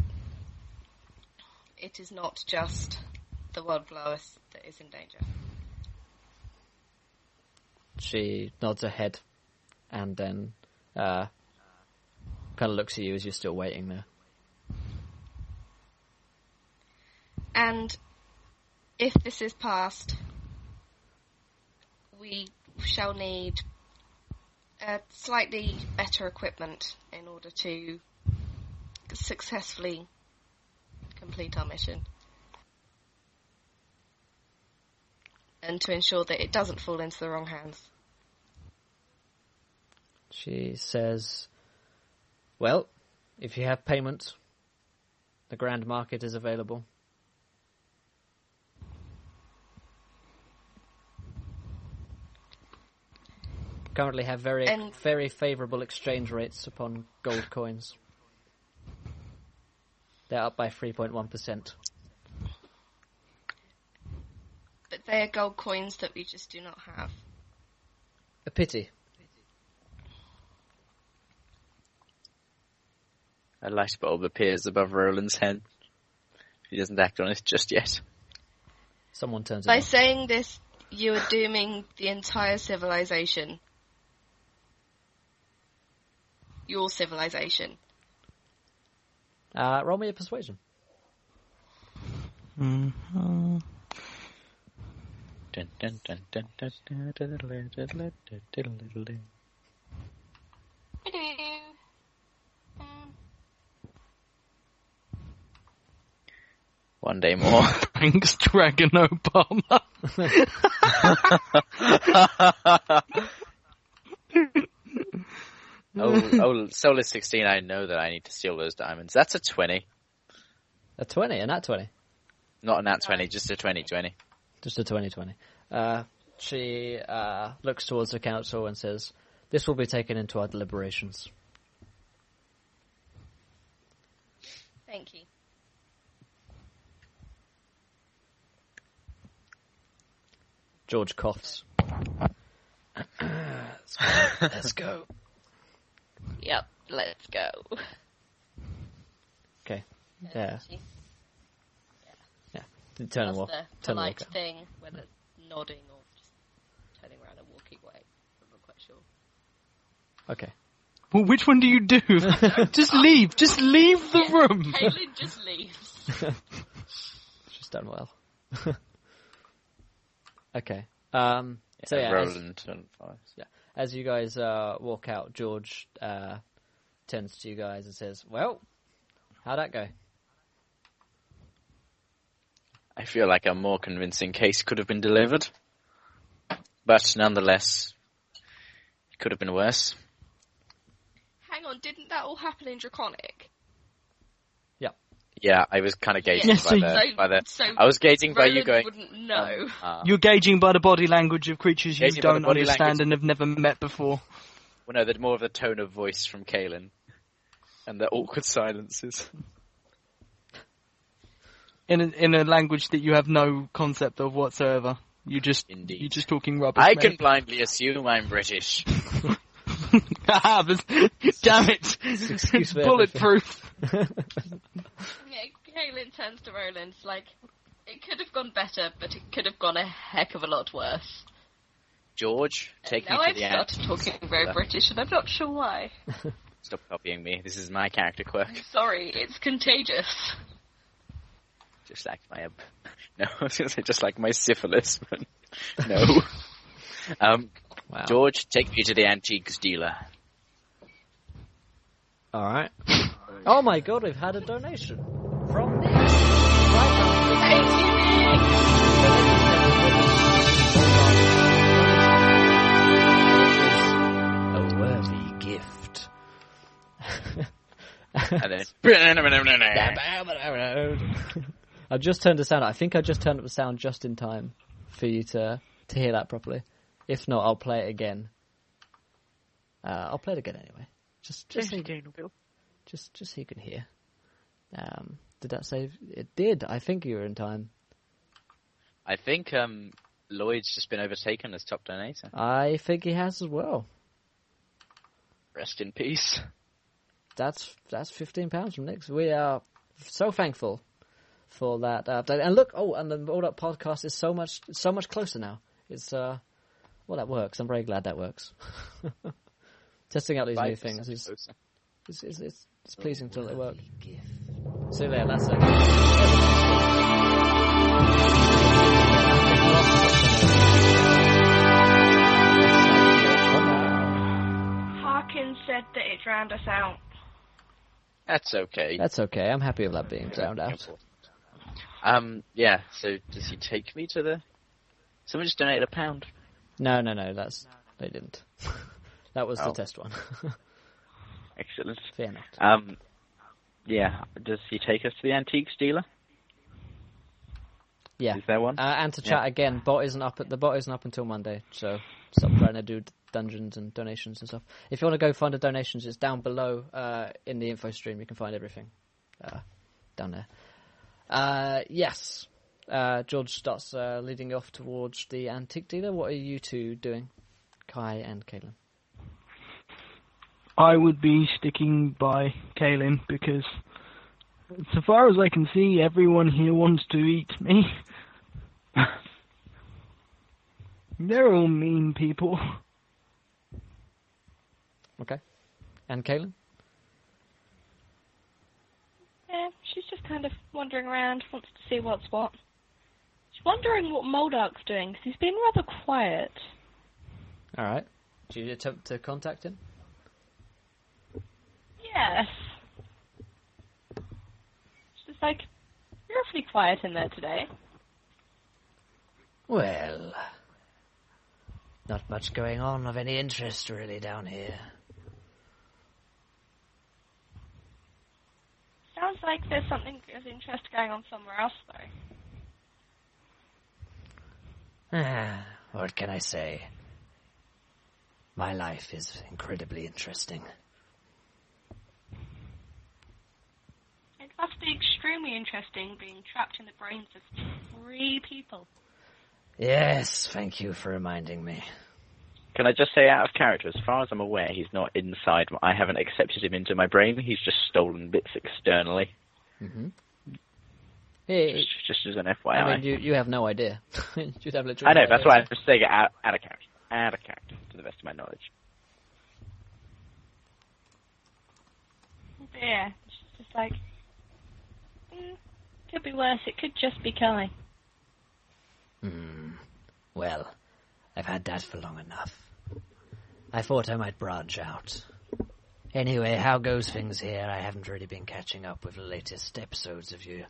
it is not just the world below us that is in danger. She nods her head, and then kind of looks at you as you're still waiting there. And if this is passed, we shall need slightly better equipment in order to successfully complete our mission. And to ensure that it doesn't fall into the wrong hands. She says, well, if you have payment, the Grand Market is available. Currently have very favourable exchange rates upon gold coins. They're up by 3.1%. But they are gold coins that we just do not have. A pity. A light bulb appears above Roland's head. He doesn't act on it just yet. Someone turns it By on. saying this, you are dooming the entire civilization. Your civilization. Roll me a persuasion. Mm-hmm. Dun, dun, dun, dun, dun, dun, dun, dun, dun, dun, dun, dun. One day more. Thanks, Dragon Obama. Solar 16, I know that I need to steal those diamonds. That's a 20. A 20, a nat 20. Not a nat 20, just a 20-20. Just a 20-20. She looks towards the council and says, this will be taken into our deliberations. Thank you. George coughs. Let's go. Yep, let's go. Okay. Yeah. She Turn does and walk. the Turn and polite walk. thing, whether nodding or just turning around and walking away. I'm not quite sure. Okay. Well, which one do you do? Just leave. Just leave the room. Caitlin just leaves. She's done well. Okay. So yeah, Roland. as you guys walk out, George turns to you guys and says, well, how'd that go? I feel like a more convincing case could have been delivered. But nonetheless, it could have been worse. Hang on, didn't that all happen in Draconic? Yeah, I was kind of gauging Yeah, by the. So I was gauging by you Roland going. wouldn't know. You're gauging by the body language of creatures you Gauging by the don't body understand language. and have never met before. Well, no, the more of the tone of voice from Kaelin, and the awkward silences. In a language that you have no concept of whatsoever. You're just talking rubbish. I mate. can blindly assume I'm British. Damn it! excuse for Bulletproof. Yeah, Kaelin turns to Roland, like, it could have gone better, but it could have gone a heck of a lot worse. George, take me Now to I've the started talking very British, and I'm not sure why. Stop copying me. This is my character quirk. I'm sorry, it's contagious. Just like my... No, I was going to say just like my syphilis, but no. Wow. George, take me to the antiques dealer. All right. Oh my god, we've had a donation from Nick. Right now. A worthy gift. And then... I've just turned the sound up. I think I just turned up the sound just in time for you to hear that properly. If not, I'll play it again. I'll play it again anyway. Just so you can hear. Did that save? It did. I think you were in time. I think Lloyd's just been overtaken as top donator. I think he has as well. Rest in peace. That's £15 from Nick. We are so thankful for that update. And look, and the Rolled Up podcast is so much closer now. It's well, that works. I'm very glad that works. Testing out these new things is it's pleasing to let it work. So yeah, that's it. Harkin said that it drowned us out. That's okay. That's okay. I'm happy with that being drowned out. Yeah, so does he take me to the... Someone just donated £1. No, they didn't. That was the test one. Excellent. Fear not. Yeah, does he take us to the antiques dealer? Yeah. Is there one? And to chat again, the bot isn't up until Monday, so stop trying to do dungeons and donations and stuff. If you want to go find the donations, it's down below in the info stream. You can find everything down there. Yes. George starts leading off towards the antique dealer. What are you two doing, Kai and Kaelin? I would be sticking by Kaelin because, so far as I can see, everyone here wants to eat me. They're all mean people. Okay. And Kaelin? Yeah, she's just kind of wandering around, wants to see what's what. She's wondering what Moldark's doing, because he's been rather quiet. Alright. Did you attempt to contact him? Yes. She's like, you're awfully quiet in there today. Well, not much going on of any interest really down here. Sounds like there's something of interest going on somewhere else, though. What can I say? My life is incredibly interesting. It must be extremely interesting being trapped in the brains of 3 people. Yes, thank you for reminding me. Can I just say, out of character, as far as I'm aware, he's not inside. I haven't accepted him into my brain. He's just stolen bits externally. Mm-hmm. Just as an FYI. I mean, you have no idea. You'd have literally I know, no that's idea. why I'm just saying it out of character. Out of character, to the best of my knowledge. But yeah, she's just like, could be worse. It could just be Kai. Well, I've had that for long enough. I thought I might branch out. Anyway, how goes things here? I haven't really been catching up with the latest episodes of you.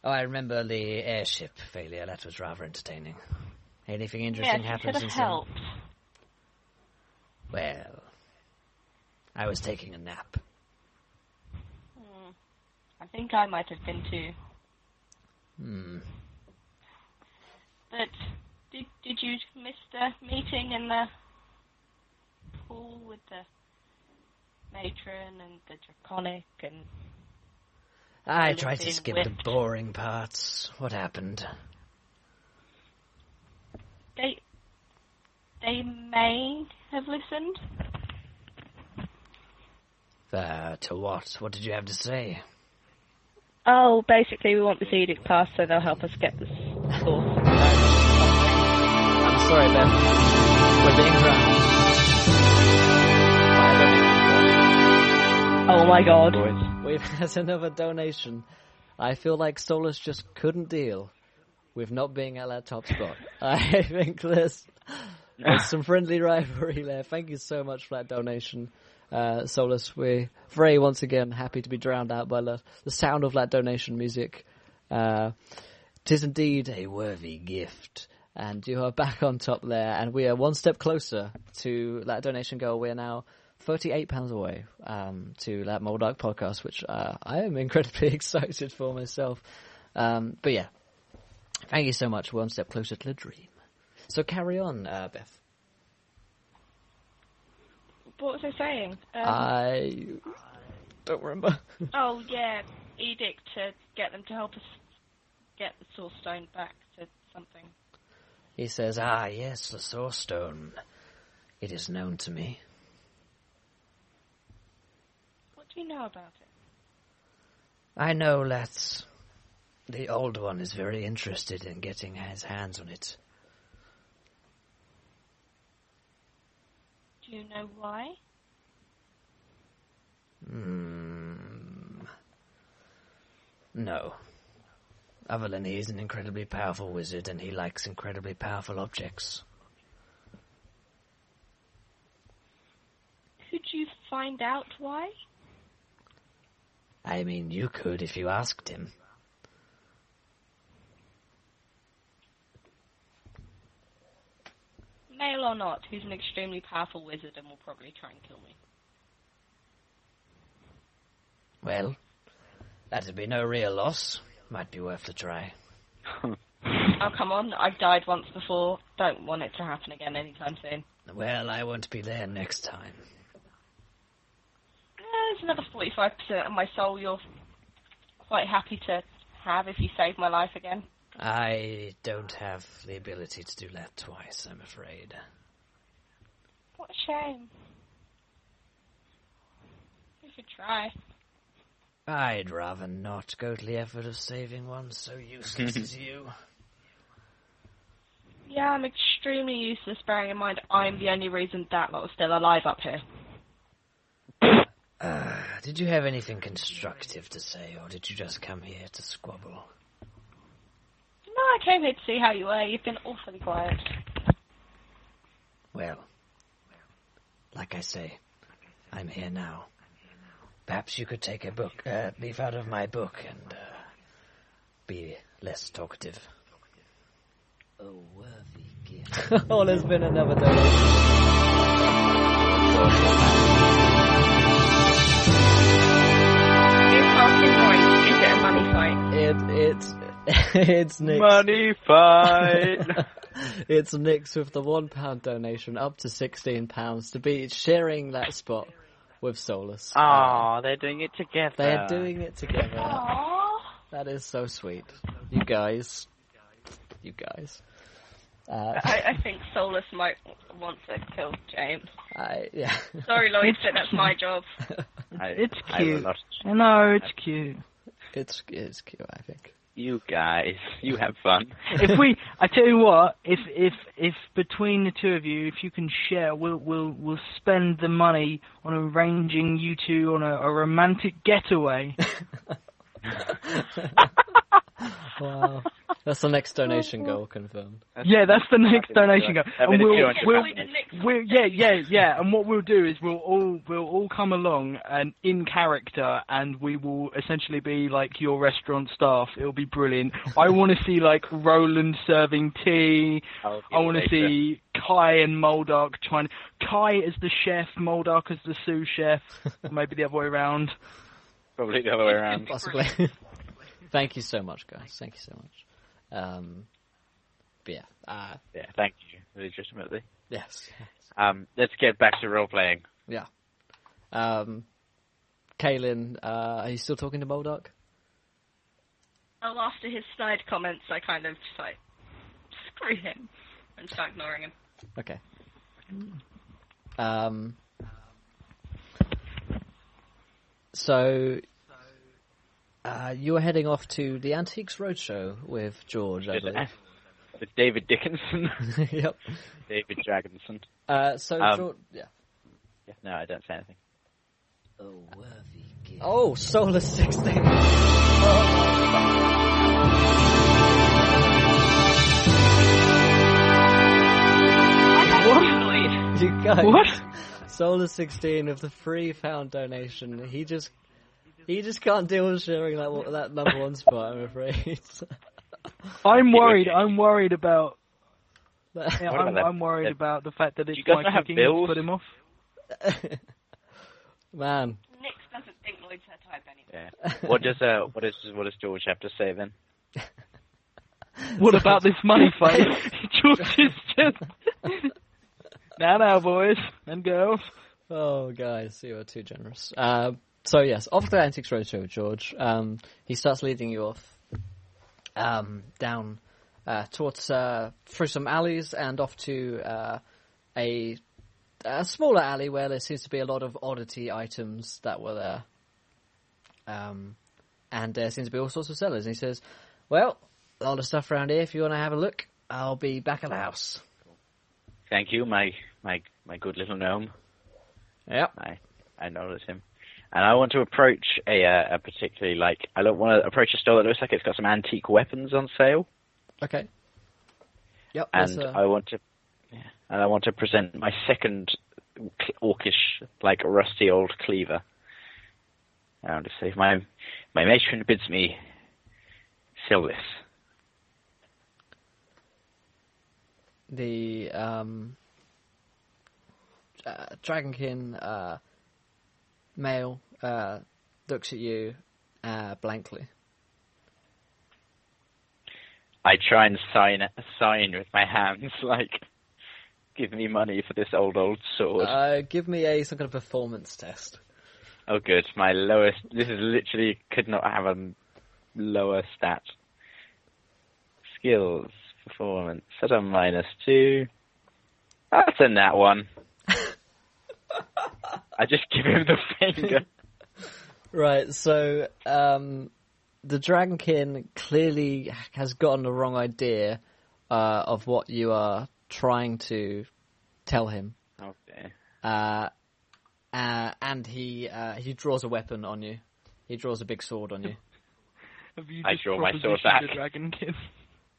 Oh, I remember the airship failure. That was rather entertaining. Anything interesting happened could since have helped. then? Well, I was taking a nap. I think I might have been too. But did you miss the meeting in the pool with the matron and the draconic and... I tried to being skip whipped? the boring parts. What happened? They may have listened. To what? What did you have to say? Oh, basically we want this edict passed so they'll help us get this source. I'm sorry, Ben. We're being drowned. Oh my god. We've had another donation. I feel like Solus just couldn't deal with not being at that top spot. I think there's some friendly rivalry there. Thank you so much for that donation, Solus. We're very, once again, happy to be drowned out by the sound of that donation music. 'Tis indeed a worthy gift. And you are back on top there, and we are one step closer to that donation goal. We are now £38 away to that Moldark podcast, which I am incredibly excited for myself. But yeah, thank you so much. One step closer to the dream. So carry on, Beth. What was I saying? I don't remember. Oh yeah, edict to get them to help us get the Source Stone back to something. He says, yes, the Source Stone. It is known to me. What do you know about it? I know that the Old One is very interested in getting his hands on it. Do you know why? No. Other than he is an incredibly powerful wizard and he likes incredibly powerful objects. Could you find out why? I mean, you could if you asked him. Male or not, he's an extremely powerful wizard and will probably try and kill me. Well, that'd be no real loss. Might be worth a try. Oh, come on. I've died once before. Don't want it to happen again anytime soon. Well, I won't be there next time. There's another 45% of my soul you're quite happy to have if you save my life again. I don't have the ability to do that twice, I'm afraid. What a shame. You should try. I'd rather not go to the effort of saving one so useless as you. Yeah, I'm extremely useless, bearing in mind I'm the only reason that lot is still alive up here. Did you have anything constructive to say, or did you just come here to squabble? No, I came here to see how you were. You've been awfully quiet. Well, like I say, I'm here now. Perhaps you could take a book, leaf out of my book and be less talkative. A worthy gift. Oh, there's been another donation. It's asking right, is it a money fight? It's Nick's. Money fight! It's Nick's with the £1 donation up to £16 to be sharing that spot with Solus. Oh, they're doing it together. They're doing it together. Aww. That is so sweet. You guys. I think Solus might want to kill James. Yeah. Sorry, Lloyd, but that's my job. It's cute. No, it's cute. It's cute, I think. You guys, you have fun. I tell you what, if between the two of you, if you can share, we'll spend the money on arranging you two on a romantic getaway. Wow. That's the next donation goal confirmed. Yeah, that's the next donation goal. And we'll And what we'll do is we'll all come along and in character, and we will essentially be like your restaurant staff. It'll be brilliant. I want to see like Roland serving tea. I want to see Kai and Moldark Kai as the chef, Moldark as the sous chef, or maybe the other way around. probably the other way around. Possibly. Thank you so much, guys. Thank you so much. But yeah. Yeah, thank you, legitimately. Yes. Let's get back to role-playing. Yeah. Kaylin, are you still talking to Moldark? Well, after his snide comments, I kind of just like, screw him, and start ignoring him. Okay. So, you were heading off to the Antiques Roadshow with George, I believe. With David Dickinson. Yep. David Dragonson. George, yeah. Yeah, no, I don't say anything. Oh, Solar 16. What? You guys. What? Solar 16 of the free found donation. He just can't deal with sharing that number one spot, I'm afraid. I'm worried. I'm worried about. What Yeah, about that? I'm worried about the fact that it's you guys my not have cooking bills? put him off. Man. Nix doesn't think Lloyd's her type anyway. Yeah. What does George have to say then? What about this money fight? George is just. Now, boys and girls. Oh, guys, you are too generous. So yes, off to the Antiques Roadshow with George. He starts leading you off down towards through some alleys and off to a smaller alley where there seems to be a lot of oddity items that were there. And there seems to be all sorts of sellers. And he says, "Well, a lot of stuff around here. If you want to have a look, I'll be back at the house." Thank you, my good little gnome. Yep. I notice him. And I want to approach a particularly, I don't want to approach a store that looks like it's got some antique weapons on sale. Okay. Yep. And I want to present my second orcish, rusty old cleaver. And to say, my matron bids me sell this. The Dragonkin male looks at you blankly. I try and sign with my hands, give me money for this old sword. Give me some kind of performance test. Oh, good. My lowest. This is literally could not have a lower stat. Skills, performance, set on -2. That's a nat 1. I just give him the finger. Right, so the Dragonkin clearly has gotten the wrong idea of what you are trying to tell him. Okay. And he draws a weapon on you. He draws a big sword on you. I draw my sword back.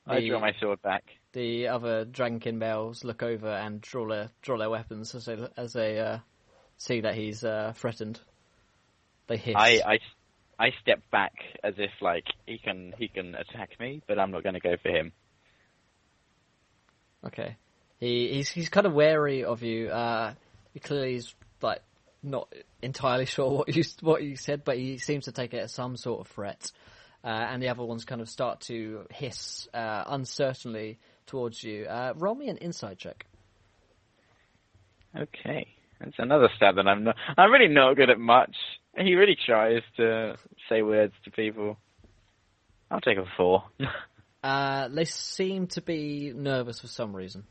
I draw my sword back. The other Dragonkin males look over and draw their weapons as they see that he's threatened. They hiss. I step back as if he can attack me, but I'm not going to go for him. Okay. He's kind of wary of you. He clearly is not entirely sure what you said, but he seems to take it as some sort of threat. And the other ones kind of start to hiss uncertainly towards you. Roll me an insight check. Okay, that's another stat that I'm really not good at much. He really tries to say words to people. I'll take a 4. They seem to be nervous for some reason.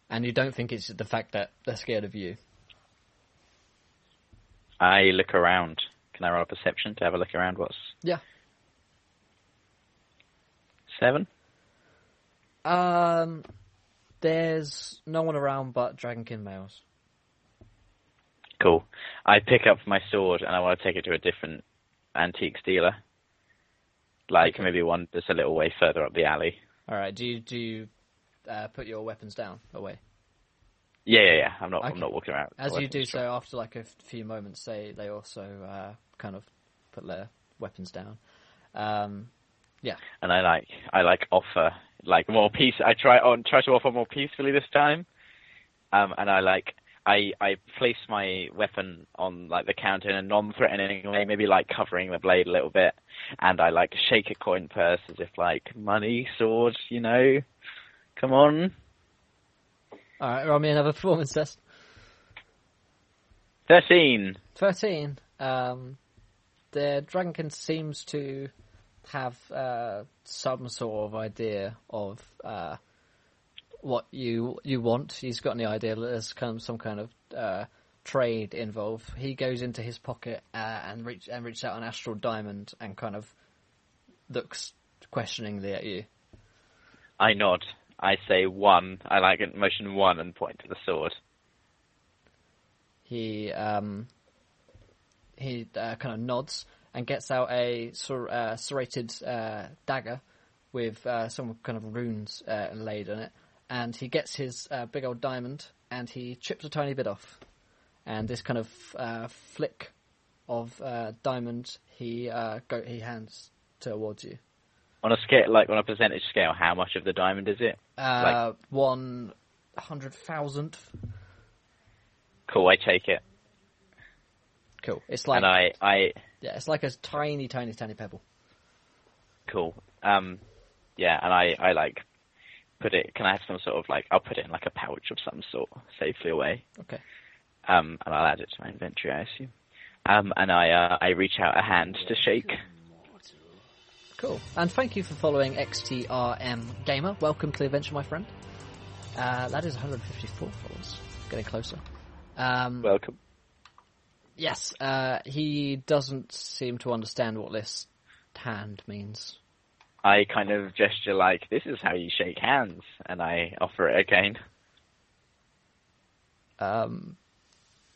And you don't think it's the fact that they're scared of you. I look around. Can I roll a perception to have a look around? Yeah. 7? There's no one around but Dragonkin males. Cool. I pick up my sword and I want to take it to a different antiques dealer. Maybe one that's a little way further up the alley. Alright, do you put your weapons down away? Yeah. I'm not walking around. As you do so, after a few moments, they also kind of put their weapons down. Yeah. And I offer more peace. I try to offer more peacefully this time. And I I place my weapon on like the counter in a non-threatening way, maybe like covering the blade a little bit, and I like shake a coin purse as if like money, sword, you know. Come on. All right, roll me another performance test. 13. 13. The Dragonkin seems to have some sort of idea of what you want. He's got the idea that there's some kind of trade involved. He goes into his pocket and reaches out an astral diamond and kind of looks questioningly at you. I nod. I say 1. I like it, motion 1 and point to the sword. He kind of nods and gets out a serrated dagger with some kind of runes laid on it. And he gets his big old diamond and he chips a tiny bit off. And this kind of flick of diamond he hands towards you. On a scale, like on a percentage scale, how much of the diamond is it? 100,000th. Cool, I take it. Cool. It's like and it's like a tiny pebble. Cool. Yeah, and I like put it. Can I have some sort of like? I'll put it in like a pouch of some sort, safely away. Okay. And I'll add it to my inventory, I assume. And I reach out a hand to shake. Cool. And thank you for following XTRM Gamer. Welcome to the adventure, my friend. That is 154 followers. Getting closer. Welcome. Yes, he doesn't seem to understand what this hand means. I kind of gesture like, this is how you shake hands, and I offer it again.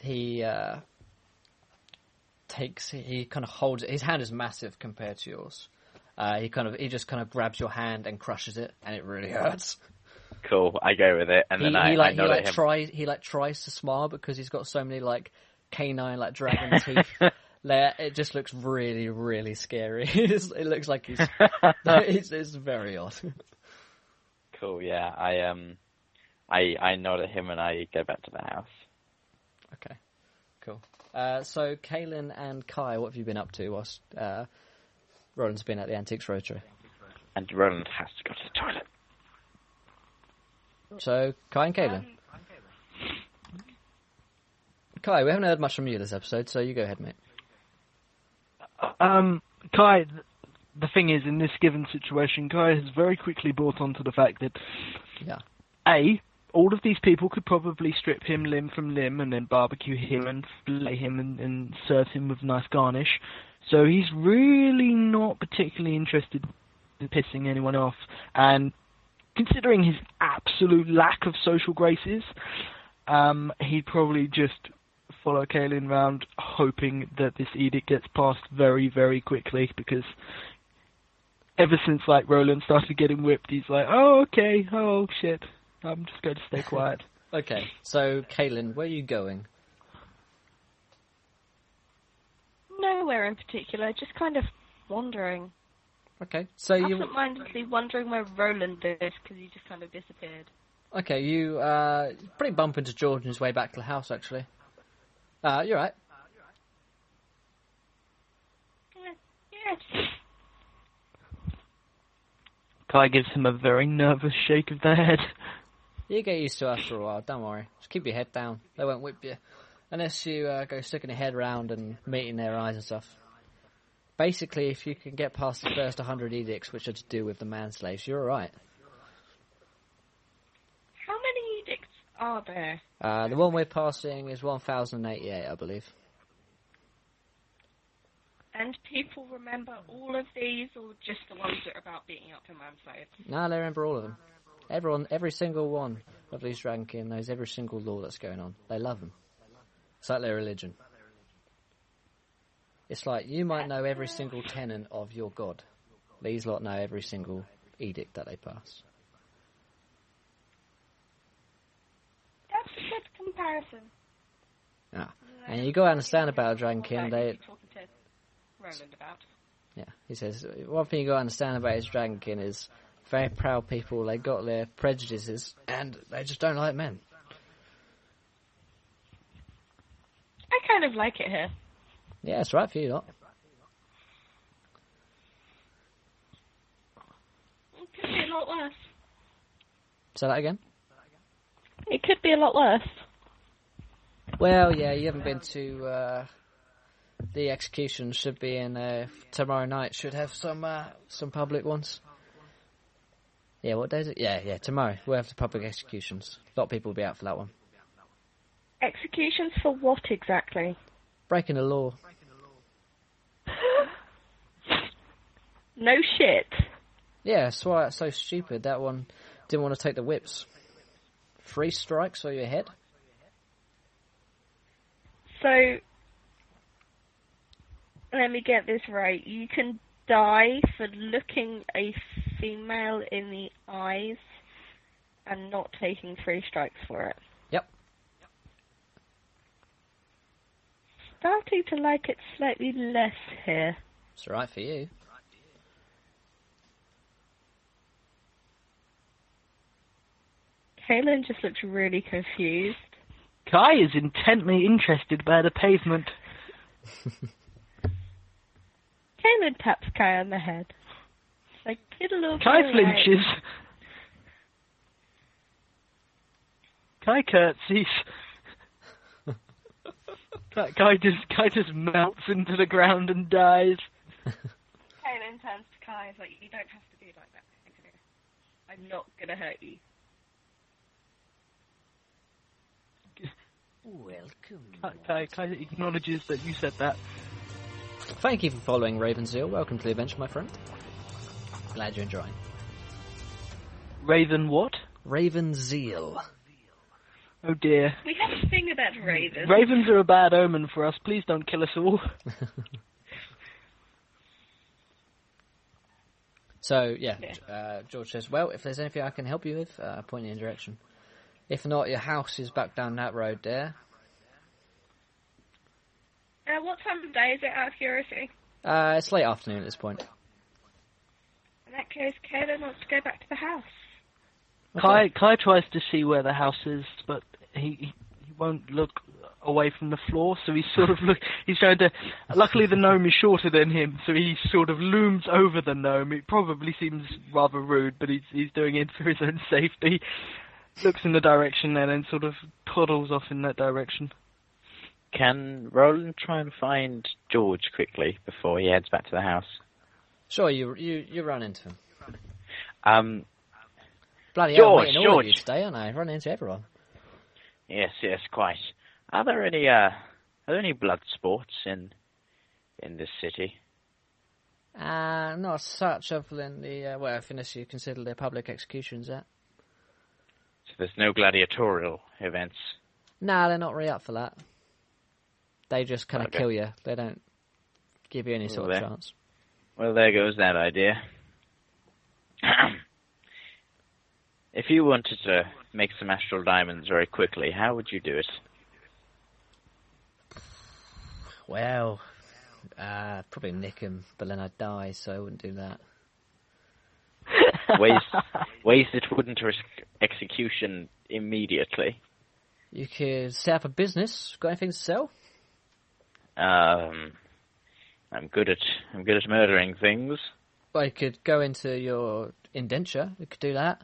He kind of holds it. His hand is massive compared to yours. He just kind of grabs your hand and crushes it, and it really hurts. Cool, I go with it, and then I nod at him. He tries to smile because he's got so many like canine like dragon teeth. It just looks really, really scary. It looks like he's it's very odd. Cool, yeah. I nod at him and I go back to the house. Okay, cool. So Kaylin and Kai, what have you been up to whilst Roland's been at the Antiques Roadshow? And Roland has to go to the toilet. So Kai and Kaylin. Kai, we haven't heard much from you this episode, so you go ahead, mate. Kai, the thing is, in this given situation, Kai has very quickly brought on to the fact that, all of these people could probably strip him limb from limb and then barbecue him and fillet him and serve him with nice garnish. So he's really not particularly interested in pissing anyone off. And considering his absolute lack of social graces, he'd probably just follow Kaylin around hoping that this edict gets passed very, very quickly, because ever since like Roland started getting whipped, he's like, oh, okay, oh, shit, I'm just going to stay quiet. Okay, so Kaylin, where are you going? Nowhere in particular, just kind of wandering. Okay, so you... Absent-mindedly wondering where Roland is, because he just kind of disappeared. Okay, you pretty bump into George on his way back to the house, actually. You're right. Yeah. Kai gives him a very nervous shake of the head. You get used to it after a while, don't worry. Just keep your head down. They won't whip you. Unless you go sticking your head around and meeting their eyes and stuff. Basically, if you can get past the first 100 edicts, which are to do with the manslaves, you're alright. How many edicts are there? The one we're passing is 1088, I believe. And people remember all of these, or just the ones that are about beating up the manslaves? No, they remember all of them. Every single one of these Dragonkin knows every single law that's going on. They love them. It's like their religion. It's like you might know every single tenet of your god. These lot know every single edict that they pass. That's a good comparison. Yeah. And you got to understand about a Dragonkin, Talking to Roland about. Yeah, he says, one thing you got to understand about his Dragonkin is very proud people, they got their prejudices, and they just don't like men. kind of like it here. Yeah, it's right for you, lot. It could be a lot worse. Say that again? It could be a lot worse. Well, yeah, you haven't been to the execution. Should be in tomorrow night. Should have some public ones. Yeah, what day is it? Yeah, tomorrow we'll have the public executions. A lot of people will be out for that one. Executions for what exactly? Breaking the law. No shit. Yeah, that's why it's so stupid. That one didn't want to take the whips. 3 strikes or you're head. So, let me get this right. You can die for looking a female in the eyes and not taking 3 strikes for it. Yep. Starting to like it slightly less here. It's alright for you. Kaylin just looks really confused. Kai is intently interested by the pavement. Kaylin taps Kai on the head. Like, get a little Kai bit flinches. Kai curtsies. Kai just melts into the ground and dies. Kaylin turns to Kai and is like, you don't have to be like that. I'm not gonna hurt you. Welcome. Kai acknowledges that you said that. Thank you for following Ravenzeal. Welcome to the adventure, my friend. Glad you're enjoying. Raven what? Ravenzeal. Oh dear. We have a thing about ravens. Ravens are a bad omen for us. Please don't kill us all. So, George says, well, if there's anything I can help you with, point you in direction. If not, your house is back down that road there. What time of day is it, out of curiosity? It's late afternoon at this point. In that case, Kaylin wants to go back to the house. Okay. Kai tries to see where the house is, but he won't look away from the floor, so he's sort of he's trying to, luckily the gnome is shorter than him, so he sort of looms over the gnome. It probably seems rather rude, but he's doing it for his own safety. Looks in the direction and then sort of toddles off in that direction. Can Roland try and find George quickly before he heads back to the house? Sure, you run into him. Bloody George, hell, I'm waiting all of you George. today, aren't I? Run into everyone. Yes, quite. Are there any blood sports in this city? Not such other than the, unless you consider the public executions that. So there's no gladiatorial events? Nah, they're not really up for that. They just kind of Okay. kill you. They don't give you any sort of there. chance. Well, there goes that idea. If you wanted to make some astral diamonds very quickly, how would you do it? Well, probably nick him, but then I'd die, so I wouldn't do that. Ways that wouldn't risk execution immediately. You could set up a business. Got anything to sell? I'm good at murdering things. Well, you could go into your indenture. You could do that.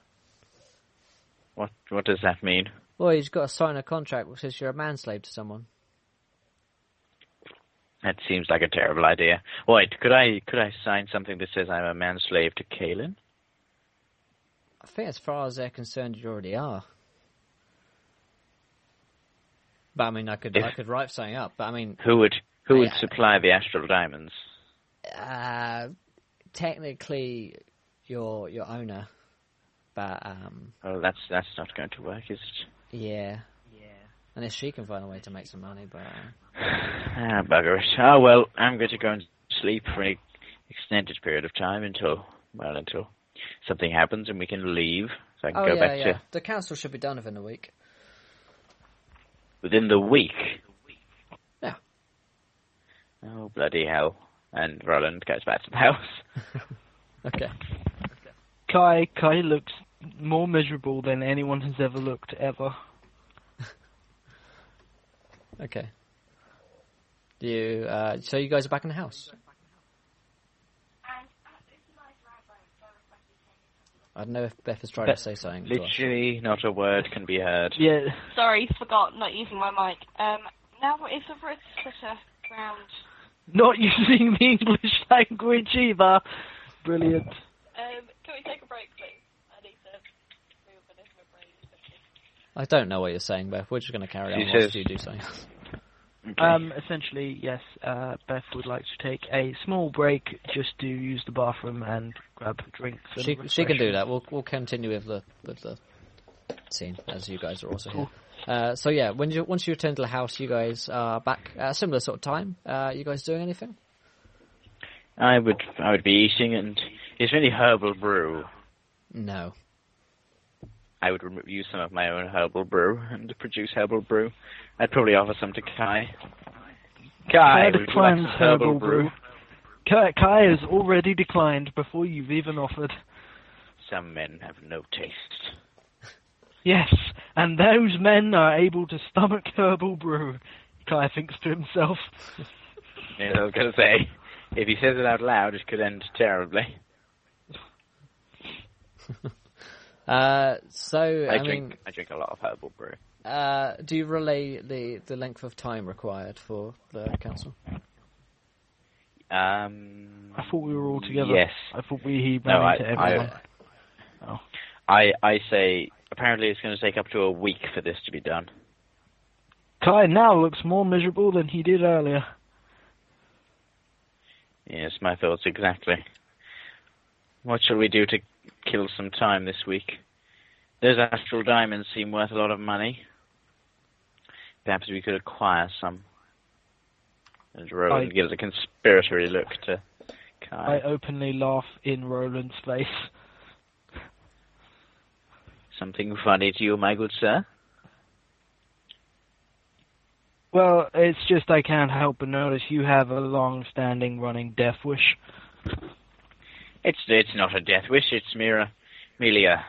What does that mean? Well, you've got to sign a contract which says you're a manslave to someone. That seems like a terrible idea. Wait, could I sign something that says I'm a manslave to Kaylin? I think as far as they're concerned, you already are. But I mean, I could write something up. But I mean, Who would supply the astral diamonds? technically, your owner. But Oh, that's not going to work, is it? yeah. Unless she can find a way to make some money, but Bugger it. Oh well, I'm going to go and sleep for an extended period of time until something happens and we can leave. So I can go back to the council should be done within a week. within the week. Yeah. Oh bloody hell! And Roland goes back to the house. Okay. Kai looks more miserable than anyone has ever looked, ever. Okay. So you guys are back in the house. I don't know if Beth is trying to say something. to us. Literally, not a word can be heard. Yeah. Sorry, forgot, not using my mic. Now if a British ground... Not using the English language either. Brilliant. Can we take a break, please? I need to reorganize my brain. I don't know what you're saying, Beth. We're just going to carry on She whilst says- you do something else. Essentially, yes, Beth would like to take a small break just to use the bathroom and grab drinks. And She can do that. We'll continue with the scene as you guys are also here. So yeah, once you return to the house, you guys are back at a similar sort of time. You guys doing anything? I would be eating, and is there any herbal brew? No. I would use some of my own herbal brew and produce herbal brew. I'd probably offer some to Kai. Kai, would you like declines some herbal brew? Kai has already declined before you've even offered. Some men have no taste. Yes, and those men are able to stomach herbal brew, Kai thinks to himself. Yes, I was going to say, if he says it out loud, it could end terribly. I drink a lot of herbal brew. Do you relay the length of time required for the council? I thought we were all together. Yes. I thought he ran into everyone. I say, apparently it's going to take up to a week for this to be done. Kai now looks more miserable than he did earlier. Yes, my thoughts exactly. What shall we do to kill some time this week? Those astral diamonds seem worth a lot of money. Perhaps we could acquire some. And Roland gives a conspiratory look to Kai. I openly laugh in Roland's face. Something funny to you, my good sir? Well, it's just I can't help but notice you have a long-standing running death wish. It's not a death wish, it's merely a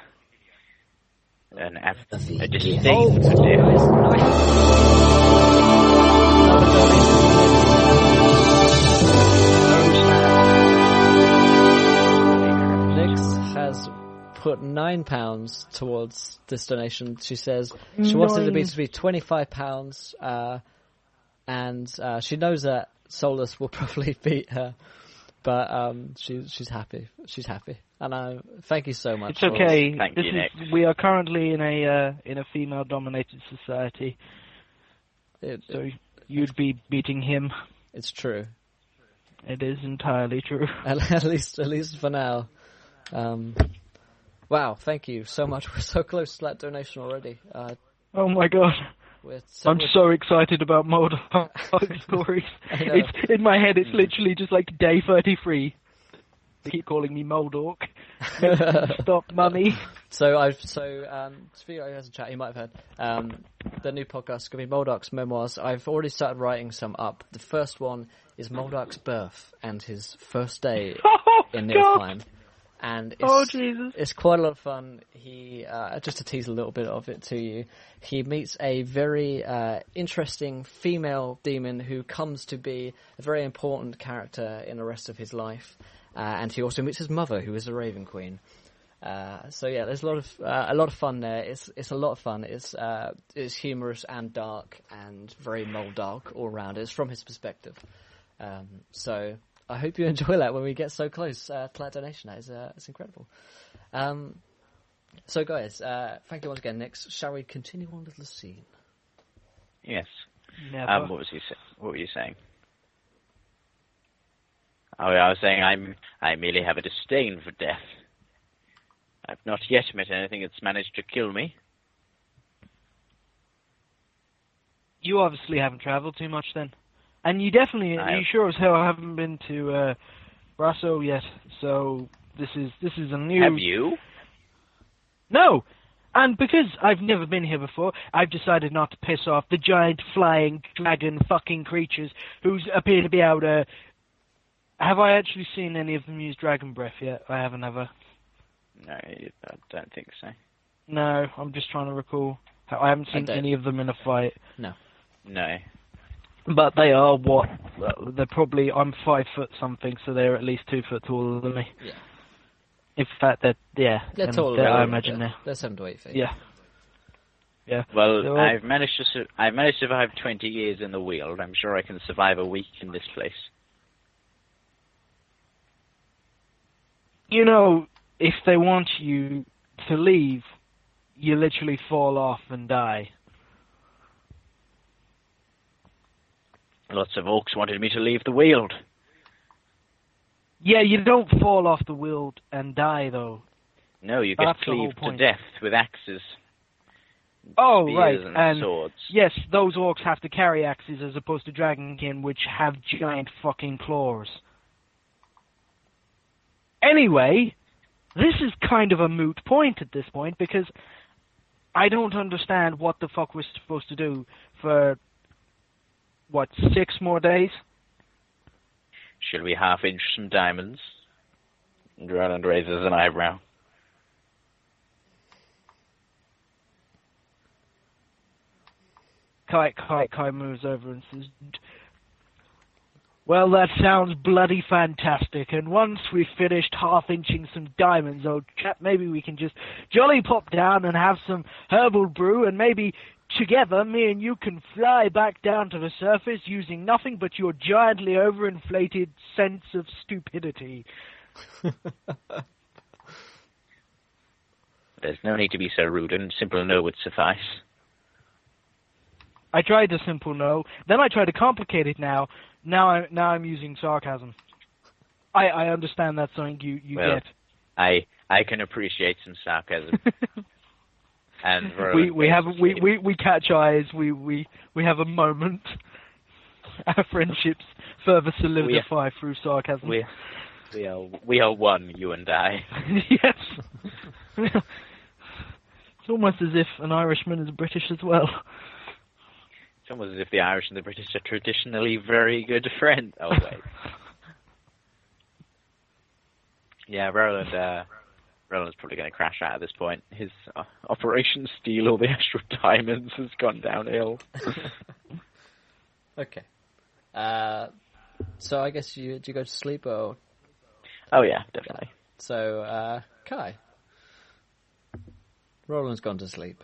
disdain for death. Nix has put £9 towards this donation. She says she wanted it to be £25, and she knows that Solus will probably beat her, but she's happy. She's happy, and thank you so much. It's okay. Thank you, Nick. We are currently in a female-dominated society, so you'd be beating him. It's true. It is entirely true. At least for now. Wow, thank you so much. We're so close to that donation already. Oh my god. I'm so excited about Moldog stories. It's in my head. It's literally just like day 33. They keep calling me Moldog. Stop, mummy. So for you guys in chat, you might have heard the new podcast is going to be Moldog's memoirs. I've already started writing some up. The first one is Moldog's birth and his first day in Niflheim. And it's quite a lot of fun. He just to tease a little bit of it to you, he meets a very interesting female demon who comes to be a very important character in the rest of his life, and he also meets his mother, who is a Raven Queen. So yeah, there's a lot of fun there. It's a lot of fun. It's humorous and dark and very Moldog all around. It's from his perspective. So I hope you enjoy that when we get so close to that donation. It's incredible. So guys, thank you once again, Nix. Shall we continue on with the scene? Yes. Never. What were you saying? Oh, I was saying I merely have a disdain for death. I've not yet met anything that's managed to kill me. You obviously haven't travelled too much then. And you sure as hell haven't been to Brasso yet. So this is a new. Have you? No, and because I've never been here before, I've decided not to piss off the giant flying dragon fucking creatures who appear to be able to. Have I actually seen any of them use dragon breath yet? I haven't ever. No, I don't think so. No, I'm just trying to recall. I haven't seen any of them in a fight. No. No. But they are what? They're probably, I'm 5 foot something, so they're at least 2 foot taller than me. Yeah. In fact, They're and taller. I imagine they're 7 to 8 feet. Yeah. Yeah. Well, They're all- I've managed to survive 20 years in the Weald. I'm sure I can survive a week in this place. You know, if they want you to leave, you literally fall off and die. Lots of orcs wanted me to leave the Weald. Yeah, you don't fall off the Weald and die, though. No, you get That's the whole cleaved to point. death with axes, Oh, spears, right, and and swords. yes, those orcs have to carry axes as opposed to dragonkin, which have giant fucking claws. Anyway, this is kind of a moot point at this point, because I don't understand what the fuck we're supposed to do for, 6 more days? Shall we half-inch some diamonds? And Roland raises an eyebrow. Kai moves over and says, well, that sounds bloody fantastic, and once we've finished half-inching some diamonds, old chap, maybe we can just jolly pop down and have some herbal brew, and maybe together, me and you can fly back down to the surface using nothing but your giantly overinflated sense of stupidity. There's no need to be so rude, and simple no would suffice. I tried a simple no, then I tried a complicated now. Now I'm using sarcasm. I understand that's something you Well, get. I can appreciate some sarcasm. And we catch eyes. We have a moment. Our friendships further solidify through sarcasm. We are one, you and I. Yes. It's almost as if an Irishman is British as well. It's almost as if the Irish and the British are traditionally very good friends. Oh, wait. Yeah, Roland's probably going to crash out at this point. His Operation Steal all the extra diamonds has gone downhill. Okay. So I guess do you go to sleep or? Oh yeah, definitely. So Kai, Roland's gone to sleep.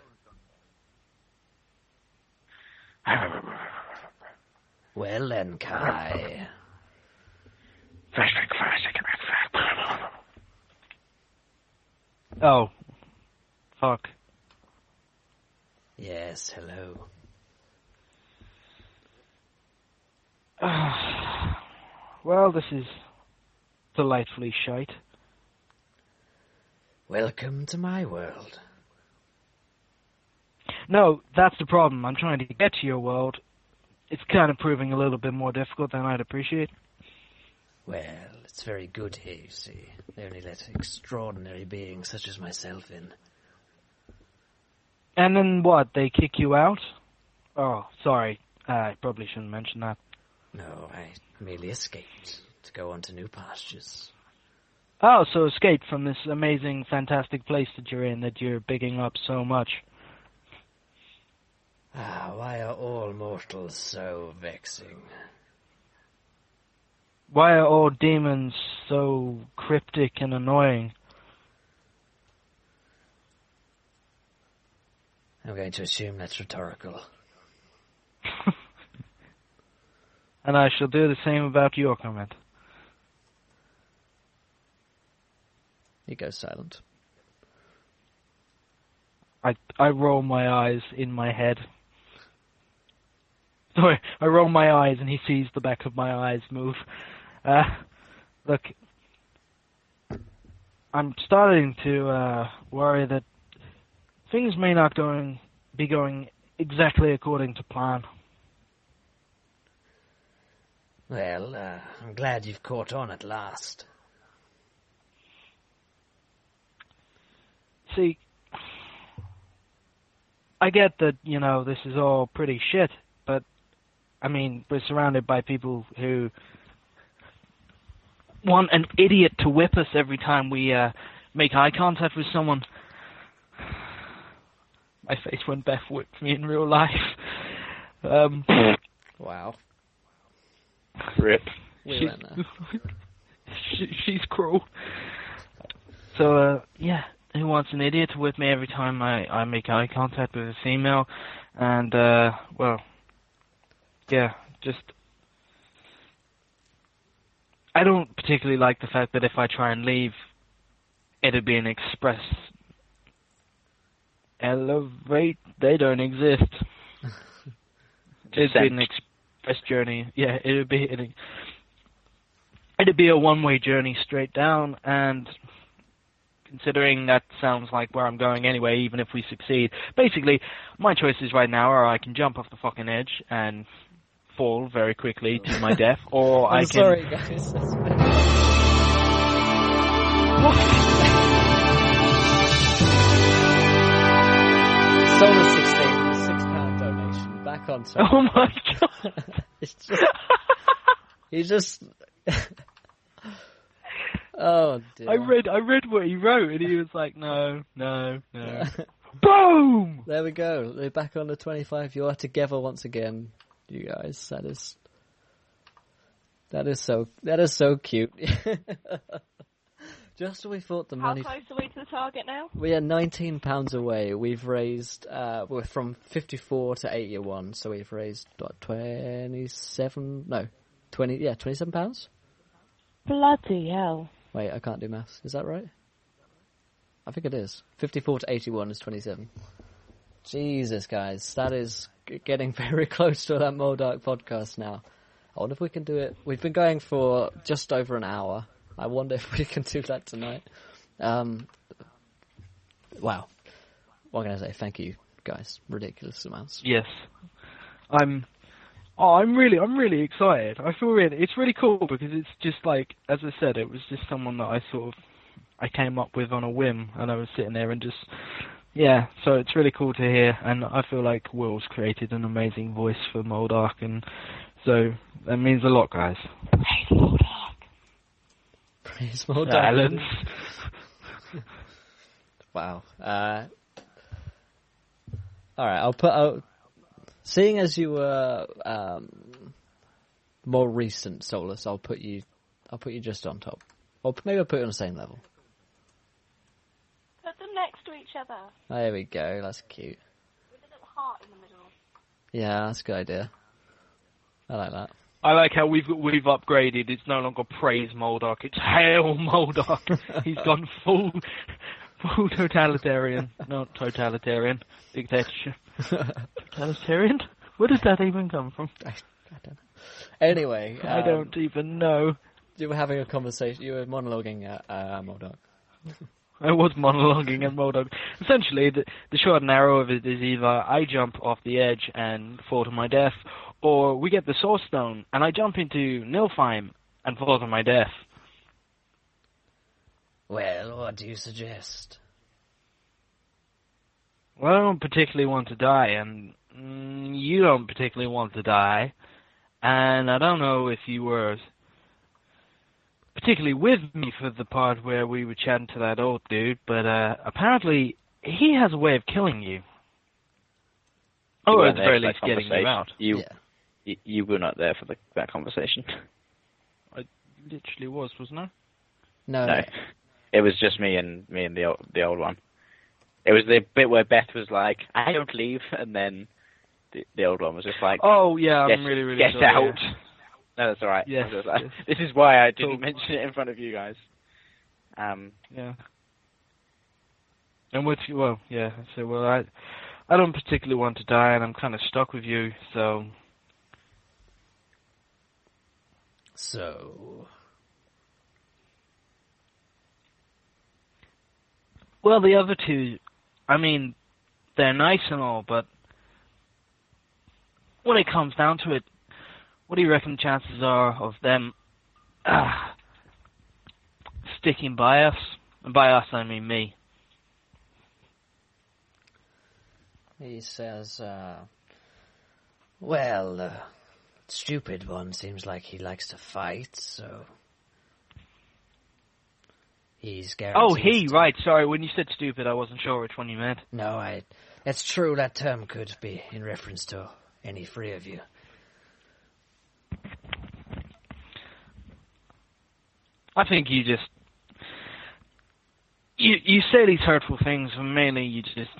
Well then, Kai. Oh, fuck. Yes, hello. Well, this is delightfully shite. Welcome to my world. No, that's the problem. I'm trying to get to your world. It's kind of proving a little bit more difficult than I'd appreciate. Well, it's very good here, you see. They only let extraordinary beings such as myself in. And then what? They kick you out? Oh, sorry. I probably shouldn't mention that. No, I merely escaped to go on to new pastures. Oh, so escape from this amazing, fantastic place that you're in, that you're bigging up so much. Ah, why are all mortals so vexing? Why are all demons so cryptic and annoying? I'm going to assume that's rhetorical. And I shall do the same about your comment. He goes silent. I roll my eyes in my head. Sorry, I roll my eyes and he sees the back of my eyes move. Look, I'm starting to worry that things may not be going exactly according to plan. Well, I'm glad you've caught on at last. See, I get that, this is all pretty shit, but, I mean, we're surrounded by people who want an idiot to whip us every time we make eye contact with someone. My face when Beth whipped me in real life. Wow. Rip. We went there. She's cruel. So, who wants an idiot with me every time I make eye contact with a female? And, just... I don't particularly like the fact that if I try and leave, it'd be an express... Elevate? They don't exist. It'd be an express journey. Yeah, it'd be a one-way journey straight down, and considering that sounds like where I'm going anyway, even if we succeed. Basically, my choices right now are I can jump off the fucking edge and fall very quickly to my death, or I can... Sorry, guys. Solar 16, £6 donation. Back on top. Oh my god! He just... Oh dear. I read what he wrote, and he was like, no. Boom! There we go. They're back on the 25. You are together once again, you guys. That is so cute. Just when we thought the money. How close are we to the target now? We are £19 away. We've raised, we're from 54 to 81, so we've raised, what, 27 pounds? Bloody hell. Wait, I can't do maths. Is that right? I think it is. 54 to 81 is 27. Jesus, guys. That is getting very close to that Moldark podcast now. I wonder if we can do it. We've been going for just over an hour. I wonder if we can do that tonight. Wow. What can I say? Thank you, guys. Ridiculous amounts. Yes. I'm really excited. I feel it's really cool because it's just like, as I said, it was just someone that I came up with on a whim, and I was sitting there and just, so it's really cool to hear, and I feel like Will's created an amazing voice for Moldark, and so that means a lot, guys. Praise Moldark. Praise Moldark. Silence. Wow. Alright, I'll put out... Seeing as you were more recent Solus, I'll put you just on top. Or maybe I'll put you on the same level. Put them next to each other. There we go, that's cute. With a little heart in the middle. Yeah, that's a good idea. I like that. I like how we've upgraded. It's no longer Praise Moldark, it's Hail Moldark. He's gone full totalitarian. Not totalitarian. Dictatorship. Totalitarian? Where does that even come from? I don't know. Anyway. I don't even know. You were having a conversation, you were monologuing at Moldark. I was monologuing at Moldark. Essentially, the short and narrow of it is either I jump off the edge and fall to my death, or we get the Source Stone, and I jump into Nilfheim and fall to my death. Well, what do you suggest? Well, I don't particularly want to die, and you don't particularly want to die, and I don't know if you were particularly with me for the part where we were chatting to that old dude, but apparently he has a way of killing you. Or at the very least getting you out. You were not there for that conversation. I literally wasn't I? No. It was just me and the old one. It was the bit where Beth was like, I don't leave, and then the old one was just like, oh yeah, I'm really get sorry, out. Yeah. No, that's alright. Yes, like, yes. This is why I didn't mention it in front of you guys. Yeah. And I don't particularly want to die, and I'm kind of stuck with you, so... Well, the other two, I mean, they're nice and all, but when it comes down to it, what do you reckon the chances are of them sticking by us? And by us, I mean me. He says, well, stupid one seems like he likes to fight, so... He's guaranteed. Oh, right. Sorry, when you said stupid, I wasn't sure which one you meant. No, it's true, that term could be in reference to any three of you. I think you just... You say these hurtful things, and mainly you just...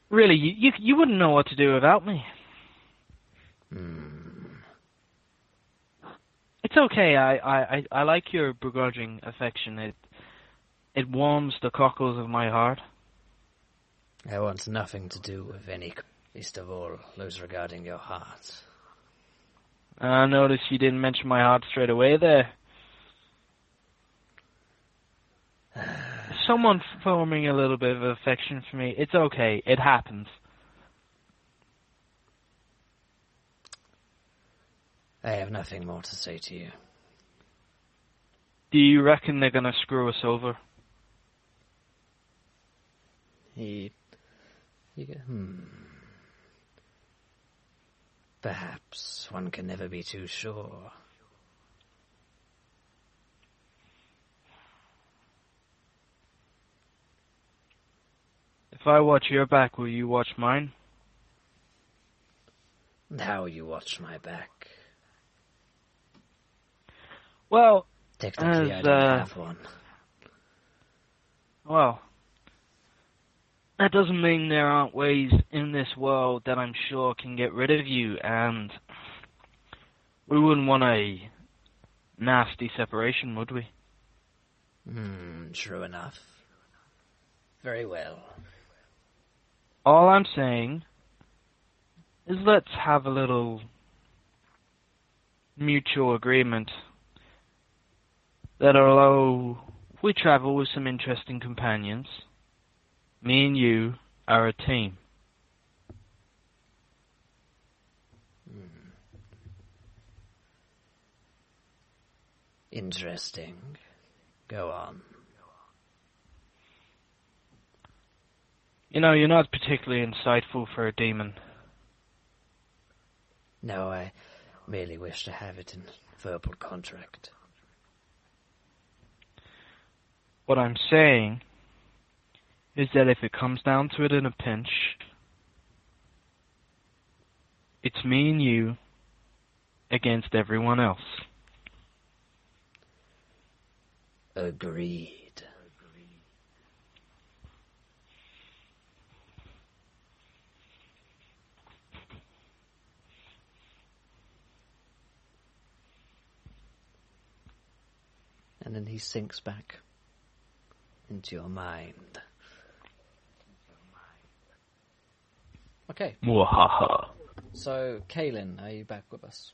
Really, you wouldn't know what to do without me. It's okay. I like your begrudging affection. It warms the cockles of my heart. I want nothing to do with any, least of all those regarding your heart. I noticed you didn't mention my heart straight away there. Someone forming a little bit of affection for me. It's okay. It happens. I have nothing more to say to you. Do you reckon they're gonna screw us over? Perhaps one can never be too sure. If I watch your back, will you watch mine? And how you watch my back? Well, Technically, I as, don't have one. well, that doesn't mean there aren't ways in this world that I'm sure can get rid of you, and we wouldn't want a nasty separation, would we? True enough. Very well. All I'm saying is let's have a little mutual agreement that although we travel with some interesting companions, me and you are a team. Interesting. Go on. You know, you're not particularly insightful for a demon. No, I merely wish to have it in verbal contract. What I'm saying is that if it comes down to it in a pinch, it's me and you against everyone else. Agreed. And then he sinks back into your mind. Okay. Mwahaha. So, Kaylin, are you back with us?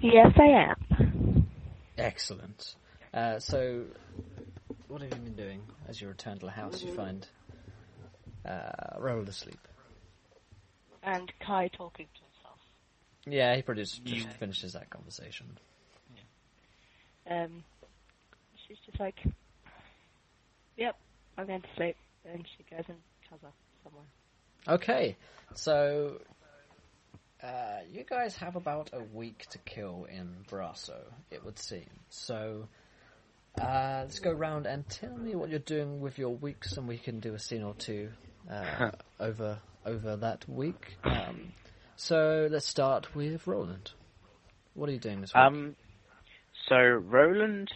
Yes, I am. Excellent. So, what have you been doing as you return to the house? You find Roland asleep. And Kai talking to himself. Yeah, he probably just finishes that conversation. She's just like, yep, I'm going to sleep. And she goes and tells her somewhere. Okay, so you guys have about a week to kill in Brasso, it would seem. So let's go round and tell me what you're doing with your weeks, and we can do a scene or two over that week. So let's start with Roland. What are you doing this week? So Roland,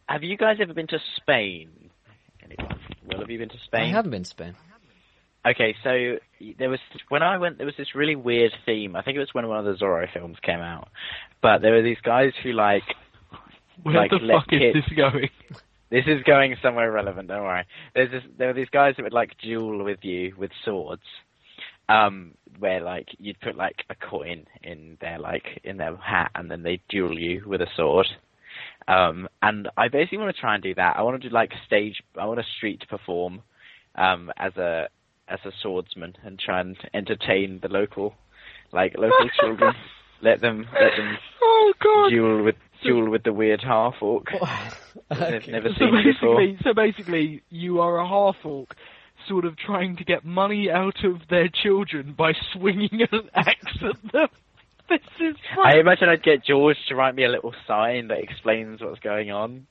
have you guys ever been to Spain? Anyone? Well, have you been to Spain? I haven't been to Spain. Okay, so when I went, there was this really weird theme. I think it was when one of the Zorro films came out. But there were these guys who Where the let fuck is this going? This is going somewhere relevant, don't worry. There were these guys that would duel with you with swords. Where you'd put a coin in their hat, and then they duel you with a sword. And I basically want to try and do that. I want to do I want a street perform as a swordsman and try and entertain the local children. let them duel with the weird half orc. They've never seen it before. So basically, you are a half orc, sort of trying to get money out of their children by swinging an axe at them. This is I imagine I'd get George to write me a little sign that explains what's going on.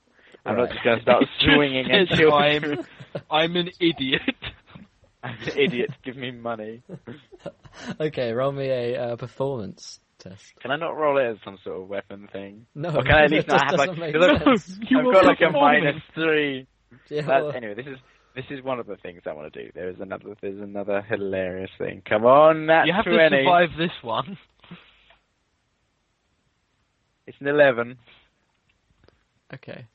I'm not just going to start swinging at children. I'm an idiot. I'm an idiot. Give me money. Okay, roll me a performance test. Can I not roll it as some sort of weapon thing? No, Or can I at least it not just have like? doesn't make 'Cause sense. You I've were got like a performing. -3. Yeah, well, Anyway, this is one of the things I want to do. There's another hilarious thing. Come on, that's You have 20. to survive this one. It's an 11. okay.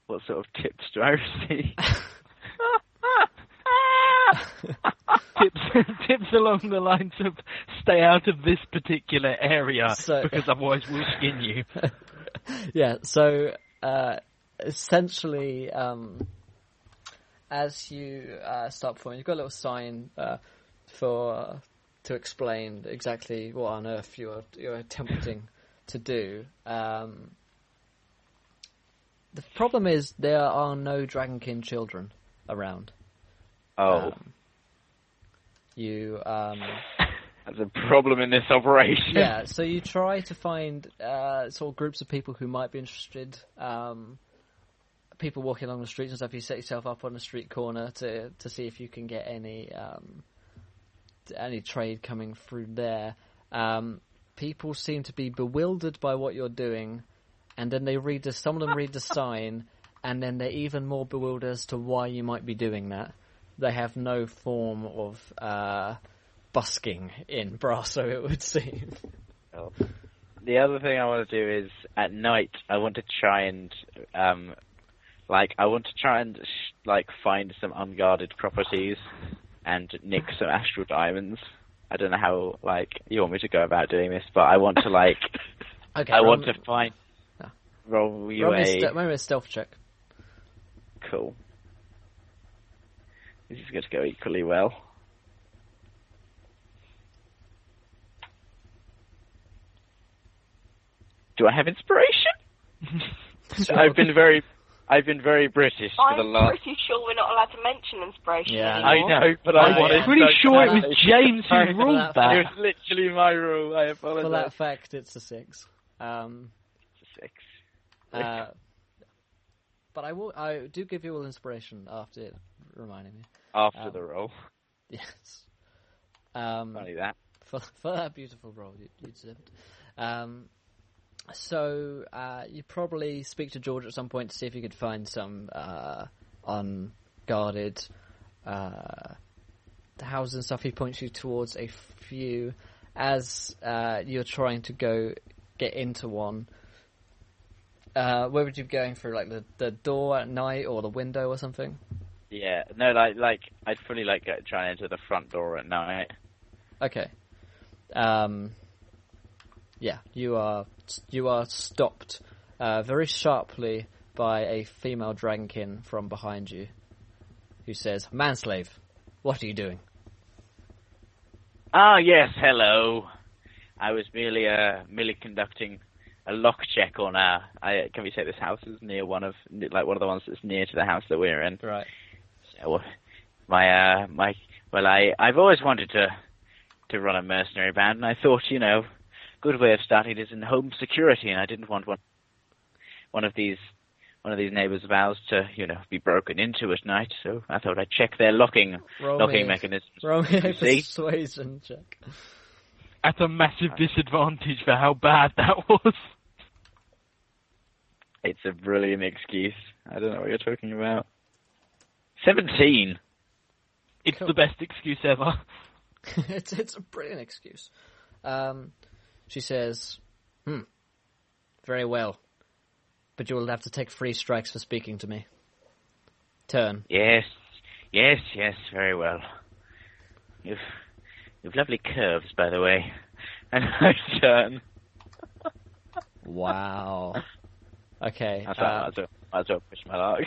What sort of tips do I receive? Tips along the lines of stay out of this particular area So- because otherwise we'll skin you. Yeah, so essentially, as you start performing, you've got a little sign to explain exactly what on earth you're attempting to do. The problem is there are no Dragonkin children around. Oh, You that's a problem in this operation. yeah, so you try to find sort of groups of people who might be interested. People walking along the streets and stuff. You set yourself up on a street corner to see if you can get any trade coming through there. People seem to be bewildered by what you're doing, and then some of them read the sign, and then they're even more bewildered as to why you might be doing that. They have no form of busking in Brasso, it would seem. Oh. The other thing I want to do is at night I want to try and find some unguarded properties and nick some astral diamonds. I don't know how you want me to go about doing this, but I want to Okay, want to find. Roll you maybe a stealth check. Cool. This is going to go equally well. Do I have inspiration? I've been very British for the I'm last. pretty sure we're not allowed to mention inspiration Yeah. anymore. I know, but I I'm wanted. Pretty to- sure it was James who Sorry for ruled that. that. It was literally my rule. I For that apologize. fact, it's a 6. 6. But I do give you all inspiration after reminding me. After the roll. Yes. Only that. For that beautiful role, you deserved. So you probably speak to George at some point to see if you could find some unguarded houses and stuff. He points you towards a few as you're trying to get into one. Where would you be going through? Like the door at night or the window or something? Yeah. No, I'd fully try and enter the front door at night. Okay. Yeah, you are stopped very sharply by a female dragonkin from behind you, who says, "Manslave, what are you doing?" Ah, yes, hello. I was merely conducting a lock check on can we say this house is near one of the ones that's near to the house that we're in. Right. So, I've always wanted to run a mercenary band, and I thought, good way of starting is in home security, and I didn't want one of these neighbours of ours to, be broken into at night, so I thought I'd check their locking mechanisms. Roll me a You see? persuasion check. At a massive disadvantage for how bad that was. It's a brilliant excuse. I don't know what you're talking about. 17. It's Cool. the best excuse ever. It's a brilliant excuse. She says, very well, but you will have to take 3 strikes for speaking to me. Turn. Yes, very well. You've lovely curves, by the way. And I turn. Wow. Okay. Might as well push my luck.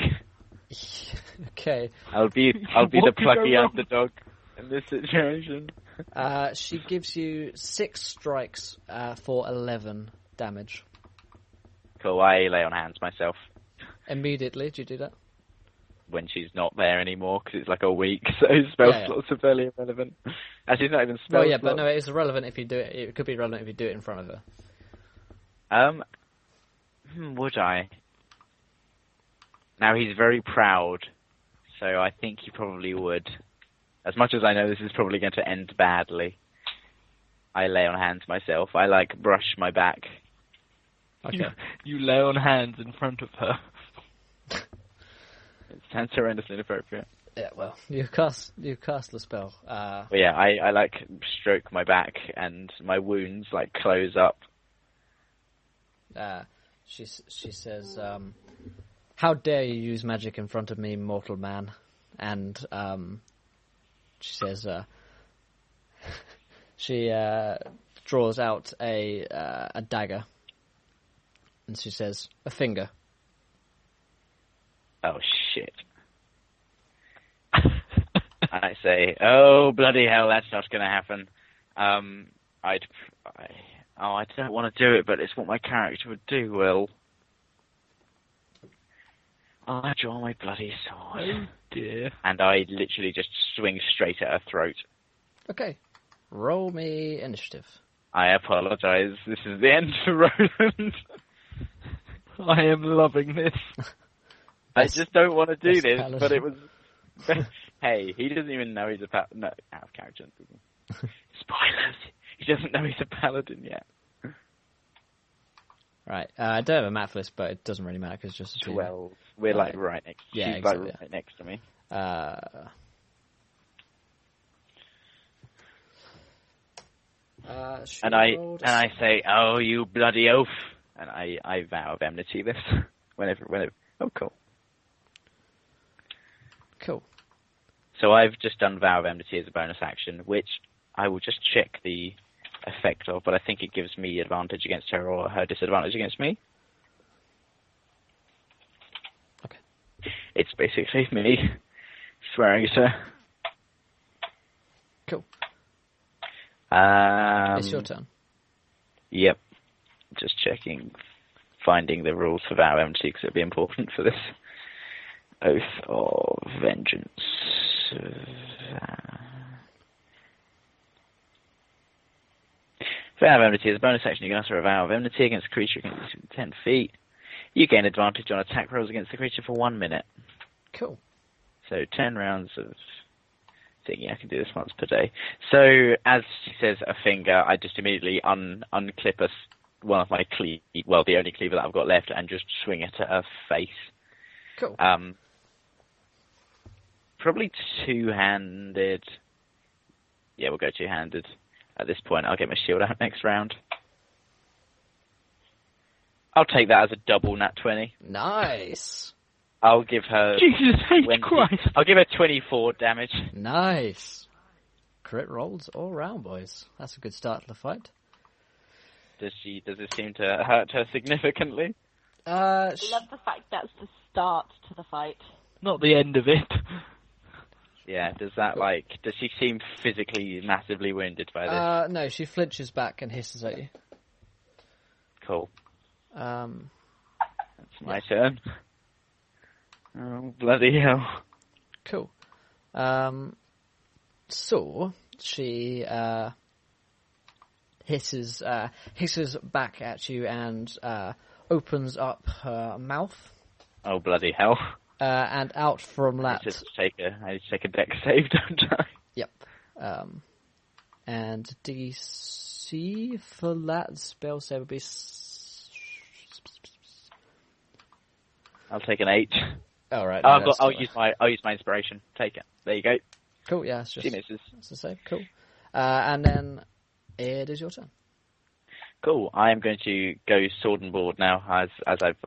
Okay. I'll be What the could go plucky wrong? underdog in this situation. She gives you 6 strikes for 11 damage. Cool, I lay on hands myself Immediately, do you do that? when she's not there anymore, because it's like a week, so spell Yeah. slots are fairly irrelevant. Actually, it's not even spell Well, yeah, but slots. no, it's irrelevant if you do it. It could be relevant if you do it in front of her. Would I? Now, he's very proud, so I think he probably would. As much as I know this is probably going to end badly, I lay on hands myself. I brush my back. Okay. You lay on hands in front of her. It sounds horrendously inappropriate. Yeah, well, you cast the spell. But yeah, I stroke my back and my wounds close up. She says, "How dare you use magic in front of me, mortal man?" And she says, she draws out a dagger, and she says, "A finger." Oh shit. I say, oh bloody hell, that's not going to happen. I don't want to do it, but it's what my character would do. Will I draw my bloody sword? Oh dear. And I literally just swing straight at her throat. Okay, roll me initiative. I apologise. This is the end for Roland. I am loving this. I just don't want to do this, paladin. but it was. Hey, he doesn't even know he's a paladin. No, out of character. Spoilers. He doesn't know he's a paladin yet. Right, I don't have a map for this, but it doesn't really matter because it's just a 12. We're right next. Yeah, She's exactly. right next to me. And I say, "Oh, you bloody oaf!" And I vow of enmity this whenever. Oh, cool. Cool. So I've just done vow of enmity as a bonus action, which I will just check the effect of, but I think it gives me advantage against her or her disadvantage against me. Okay. It's basically me swearing at her. Cool. It's your turn. Yep. Just checking, finding the rules for vow of enmity because it'll be important for this. Oath of Vengeance. Vow of Enmity is a bonus action. You can utter a vow of enmity against a creature within 10 feet. You gain advantage on attack rolls against the creature for 1 minute. Cool. So 10 rounds of thingy. I can do this once per day. So as she says, a finger, I just immediately unclip one of my the only cleaver that I've got left, and just swing it at her face. Cool. Probably two-handed. Yeah, we'll go two-handed. At this point, I'll get my shield out next round. I'll take that as a double nat 20. Nice. I'll give her... Jesus H. Christ. I'll give her 24 damage. Nice. Crit rolls all round, boys. That's a good start to the fight. Does it seem to hurt her significantly? I love the fact that's the start to the fight. Not the end of it. Yeah, does she seem physically massively wounded by this? No, she flinches back and hisses at you. Cool. That's It's my turn. Oh, bloody hell. Cool. So she hisses back at you and opens up her mouth. Oh, bloody hell. And out from that. I just take a dex save, don't I? Yep. And DC for that spell save would be. I'll take an 8. All right. I'll use my inspiration. Take it. There you go. Cool. Yeah, it's just. She misses. That's the save. Cool. And then it is your turn. Cool. I am going to go sword and board now, as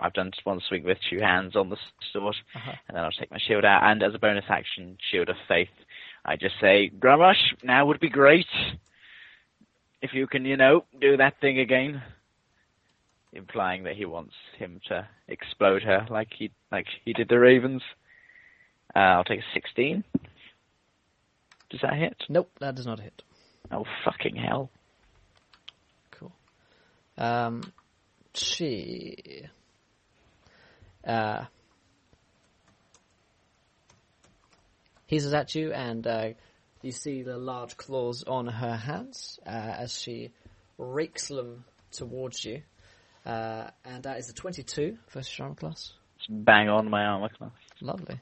I've done one swing with 2 hands on the sword, and then I'll take my shield out. And as a bonus action, Shield of Faith, I just say, Gramash, now would be great if you can, do that thing again, implying that he wants him to explode her like he did the Ravens. I'll take a 16. Does that hit? Nope, that does not hit. Oh fucking hell! She hisses at you, and you see the large claws on her hands as she rakes them towards you. And that is a 22 versus your armor class. It's bang on my armor class. Lovely.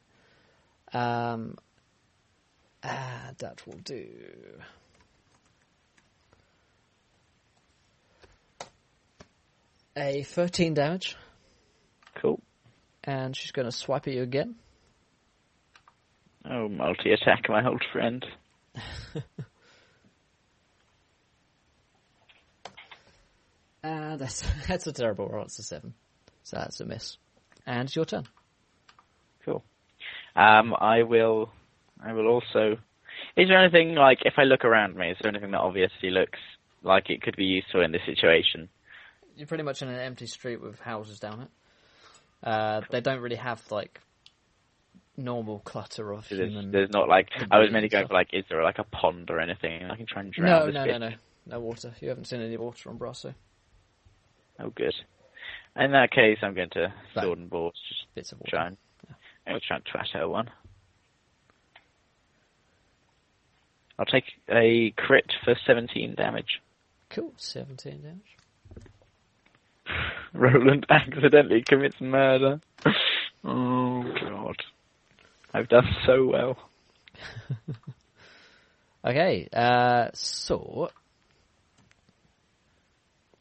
That will do. a 13 damage, Cool. and she's going to swipe at you again. Oh, multi-attack, my old friend. And that's a terrible roll. It's a 7. So that's a miss. And it's your turn. Cool. I will also... Is there anything, like, if I look around me, is there anything that obviously looks like it could be useful in this situation? You're pretty much in an empty street with houses down it. They don't really have, like, normal clutter of human... There's not, like... I was mainly going stuff. for, like, is there, like, a pond or anything I can try and drown this bitch? No water. You haven't seen any water on Brasso. Oh, good. In that case, I'm going to Right. sword and balls. Just Bits of water. try and... I'll try and twat her one. I'll take a crit for 17 damage. Cool. 17 damage. Roland accidentally commits murder. Oh, God. I've done so well. Okay, so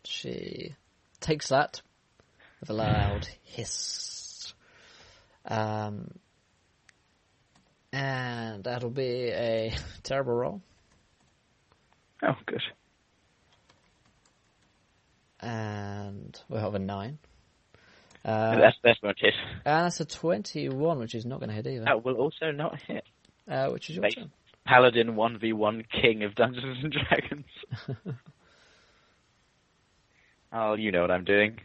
she takes that with a loud hiss. And that'll be a terrible roll. Oh, good. And we'll have a 9. That's not it. And that's a 21, which is not going to hit either. That will also not hit. Which is your Base. turn. Paladin 1v1 King of Dungeons and Dragons. Oh, you know what I'm doing.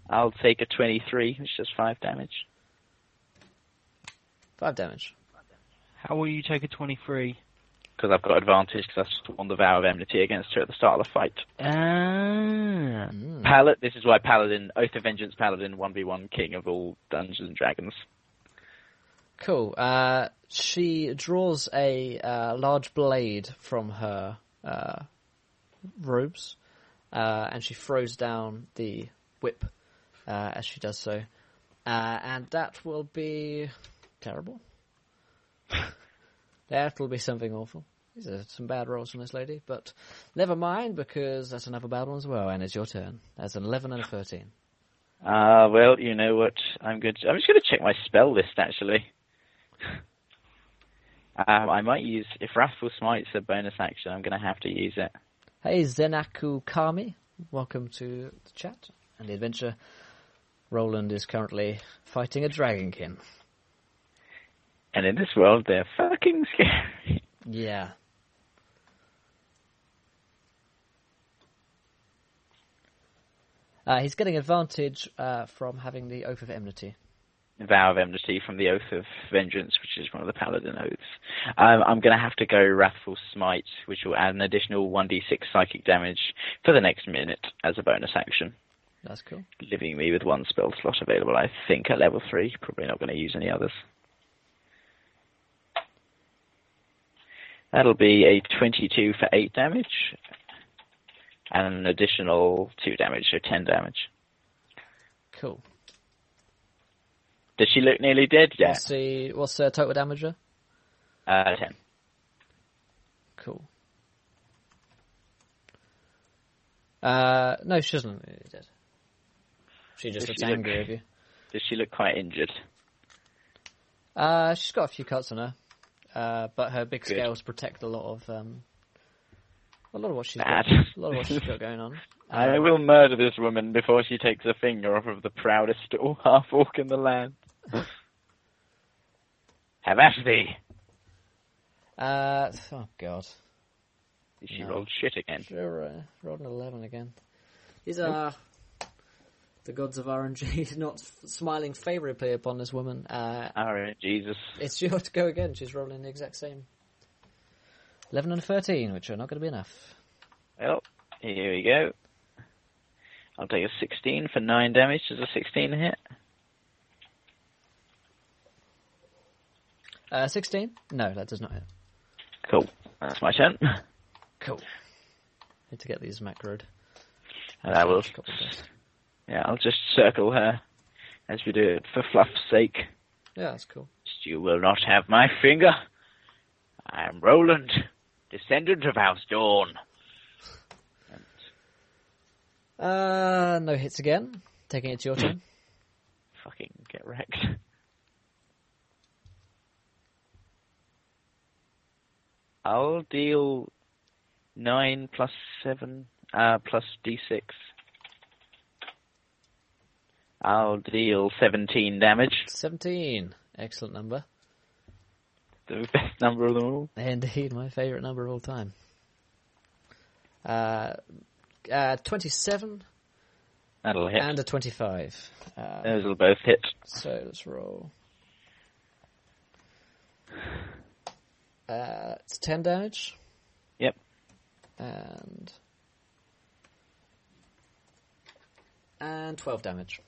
I'll take a 23, which does 5 damage. 5 damage. How will you take a 23? Because I've got advantage because I sworn the vow of enmity against her at the start of the fight. This is why Paladin, Oath of Vengeance Paladin 1v1 King of all Dungeons and Dragons. Cool. She draws a large blade from her robes, and she throws down the whip as she does so. And that will be terrible. That will be something awful. These are some bad rolls from this lady, but never mind, because that's another bad one as well, and it's your turn. That's an 11 and a 13. Well, you know what? I'm just going to check my spell list, actually. I might use... If Wrathful Smite's a bonus action, I'm going to have to use it. Hey, Zenaku Kami. Welcome to the chat and the adventure. Roland is currently fighting a dragonkin. And in this world, they're fucking scary. Yeah. He's getting advantage from having the Oath of Enmity. Vow of Enmity from the Oath of Vengeance, which is one of the Paladin Oaths. I'm going to have to go Wrathful Smite, which will add an additional 1d6 psychic damage for the next minute as a bonus action. That's cool. Leaving me with one spell slot available, I think, at level 3. Probably not going to use any others. That'll be a 22 for 8 damage, and an additional 2 damage, so 10 damage. Cool. Does she look nearly dead yet? What's the total damage there? 10. Cool. No, she doesn't look nearly dead. She just looks angry of you. Does she look quite injured? She's got a few cuts on her. But her big scales protect a lot of what she's got. A lot of what she's got going on. I will murder this woman before she takes a finger off of the proudest half-orc in the land. Have at thee. Oh god. She rolled shit again. Sure, rolled an 11 again. These are the gods of RNG not smiling favourably upon this woman. Alright, Jesus. It's due to go again. She's rolling the exact same. 11 and 13, which are not going to be enough. Well, here we go. I'll take a 16 for 9 damage. Does a 16 hit? 16? No, that does not hit. Cool. That's my turn. Cool. Need to get these macroed. And I will... Yeah, I'll just circle her as we do it for fluff's sake. Yeah, that's cool. You will not have my finger. I am Roland, descendant of House Dawn. No hits again. Taking it to your turn. Fucking get wrecked. I'll deal 9 plus 7 plus d6. I'll deal 17 damage. 17. Excellent number. The best number of them all. Indeed, my favourite number of all time. 27 That'll hit. and a 25. Those will both hit. So let's roll. It's 10 damage. Yep. And 12 damage.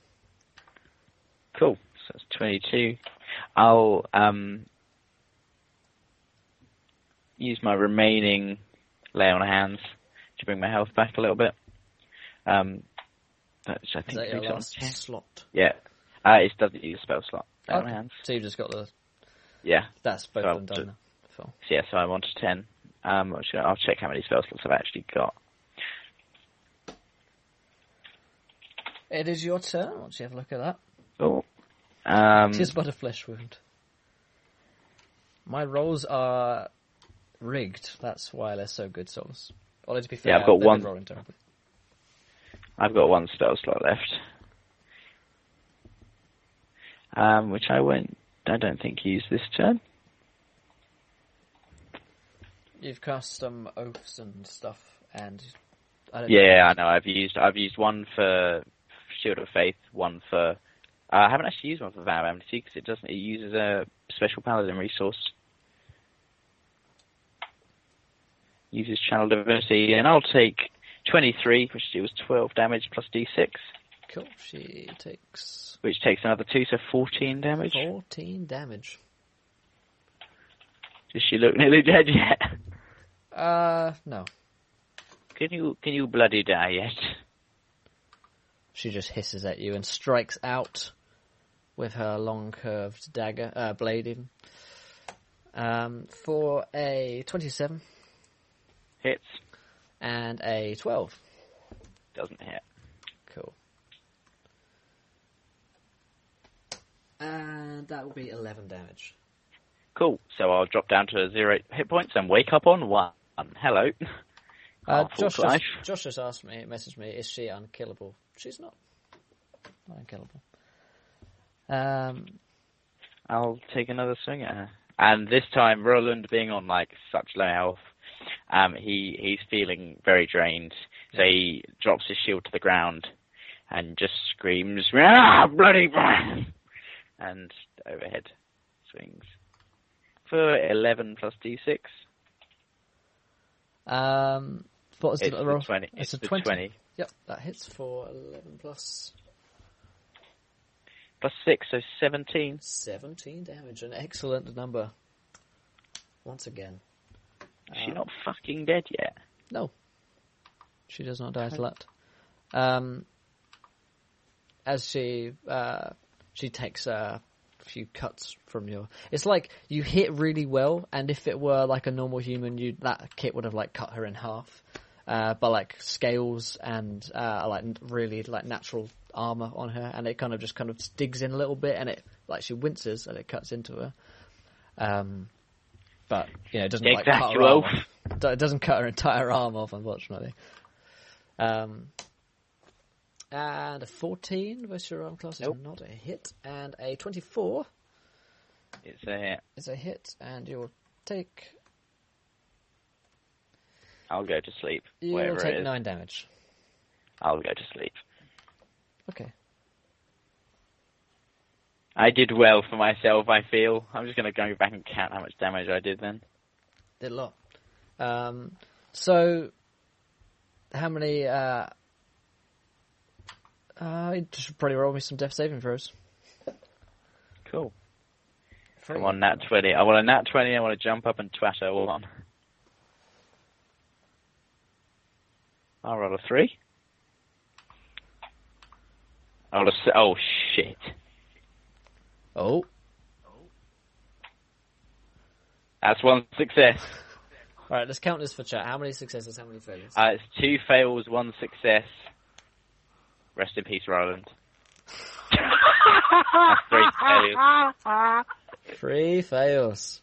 Cool. So that's 22. I'll use my remaining lay on hands to bring my health back a little bit. Which I think Is that your is on last 10. slot? Yeah. It doesn't use spell slot. Lay on Okay. hands. So you've just got the... Yeah. That's both So of them done now. Cool. So yeah, so I'm on to 10. I'll check how many spell slots I've actually got. It is your turn. Once you have a look at that. Oh. It is but a flesh wound. My rolls are rigged. That's why they're so good, Solus. Although to be fair, Yeah, I've got they've been one. rolling terribly. I've got one spell slot left. Which I don't think use this turn. You've cast some oaths and stuff, and I don't Yeah, I know. I've used one for Shield of Faith, one for. I haven't actually used one for Vow of Amnesty because it doesn't. It uses a special paladin resource. Uses Channel Divinity, and I'll take 23, which deals 12 damage plus d6, Cool. She takes which takes another 2, so 14 damage. 14 damage. Does she look nearly dead yet? No. Can you bloody die yet? She just hisses at you and strikes out with her long curved dagger, blade even. For a 27 Hits. and a 12. Doesn't hit. Cool. And that will be 11 damage. Cool. So I'll drop down to 0 hit points and wake up on 1. Hello. Josh just asked me, messaged me, is she unkillable? She's not. Not unkillable. I'll take another swing at her. And this time, Roland, being on like such low health, he's feeling very drained. So he drops his shield to the ground and just screams, "Ah, bloody!" and overhead swings for 11 plus d6. What was It's the roll? 20. It's a the 20. Yep, that hits for 11 plus plus 6, so 17. 17 damage. An excellent number. Once again. Is she not fucking dead yet? No. She does not die to that. As she takes a few cuts from your... It's like you hit really well, and if it were like a normal human, that kit would have like cut her in half. But like scales and like really like natural armor on her, and it kind of digs in a little bit, and it like she winces and it cuts into her. But it doesn't like cut her arm off. It doesn't cut her entire arm off, unfortunately. And a 14 versus your arm class is not a hit, and a 24 It's a hit. is a hit, and you'll take I'll go to sleep. you'll Whatever take it is. 9 damage. I'll go to sleep. Okay. I did well for myself, I feel. I'm just going to go back and count how much damage I did then. Did a lot. So, how many? You should probably roll me some death saving throws. Cool. I'm on nat 20. I want a nat 20. I want to jump up and twat her all on. I'll roll a 3. Oh, shit. Oh. That's one success. Alright, let's count this for chat. How many successes, how many failures? It's 2 fails, 1 success. Rest in peace, Roland. That's 3 failures. 3 fails.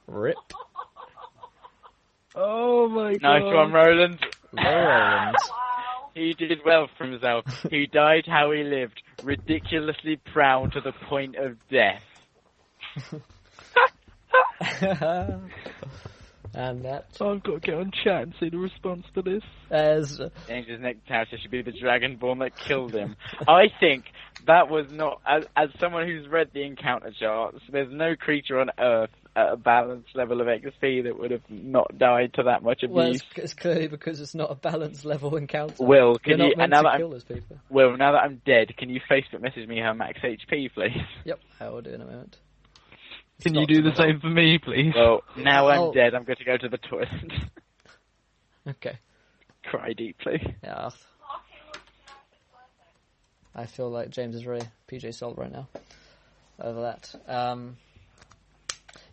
Rip. Oh my god. Nice one, Roland. Roland. He did well for himself. He died how he lived, ridiculously proud to the point of death. And that I've got to get on chat and see the response to this. as James's next character should be the Dragonborn that killed him. I think that was not, as someone who's read the encounter charts, there's no creature on Earth at a balanced level of XP that would have not died to that much well, abuse. it's clearly because it's not a balanced level encounter. Will, You're can not you, meant and now to that kill those people. Will, now that I'm dead, can you Facebook message me her max HP, please? Yep, I will do in a moment. Can you do the same for me, please? Well, now Oh. I'm dead, I'm going to go to the toilet. Okay. Cry deeply. Yeah. I feel like James is very PJ Salt right now over that.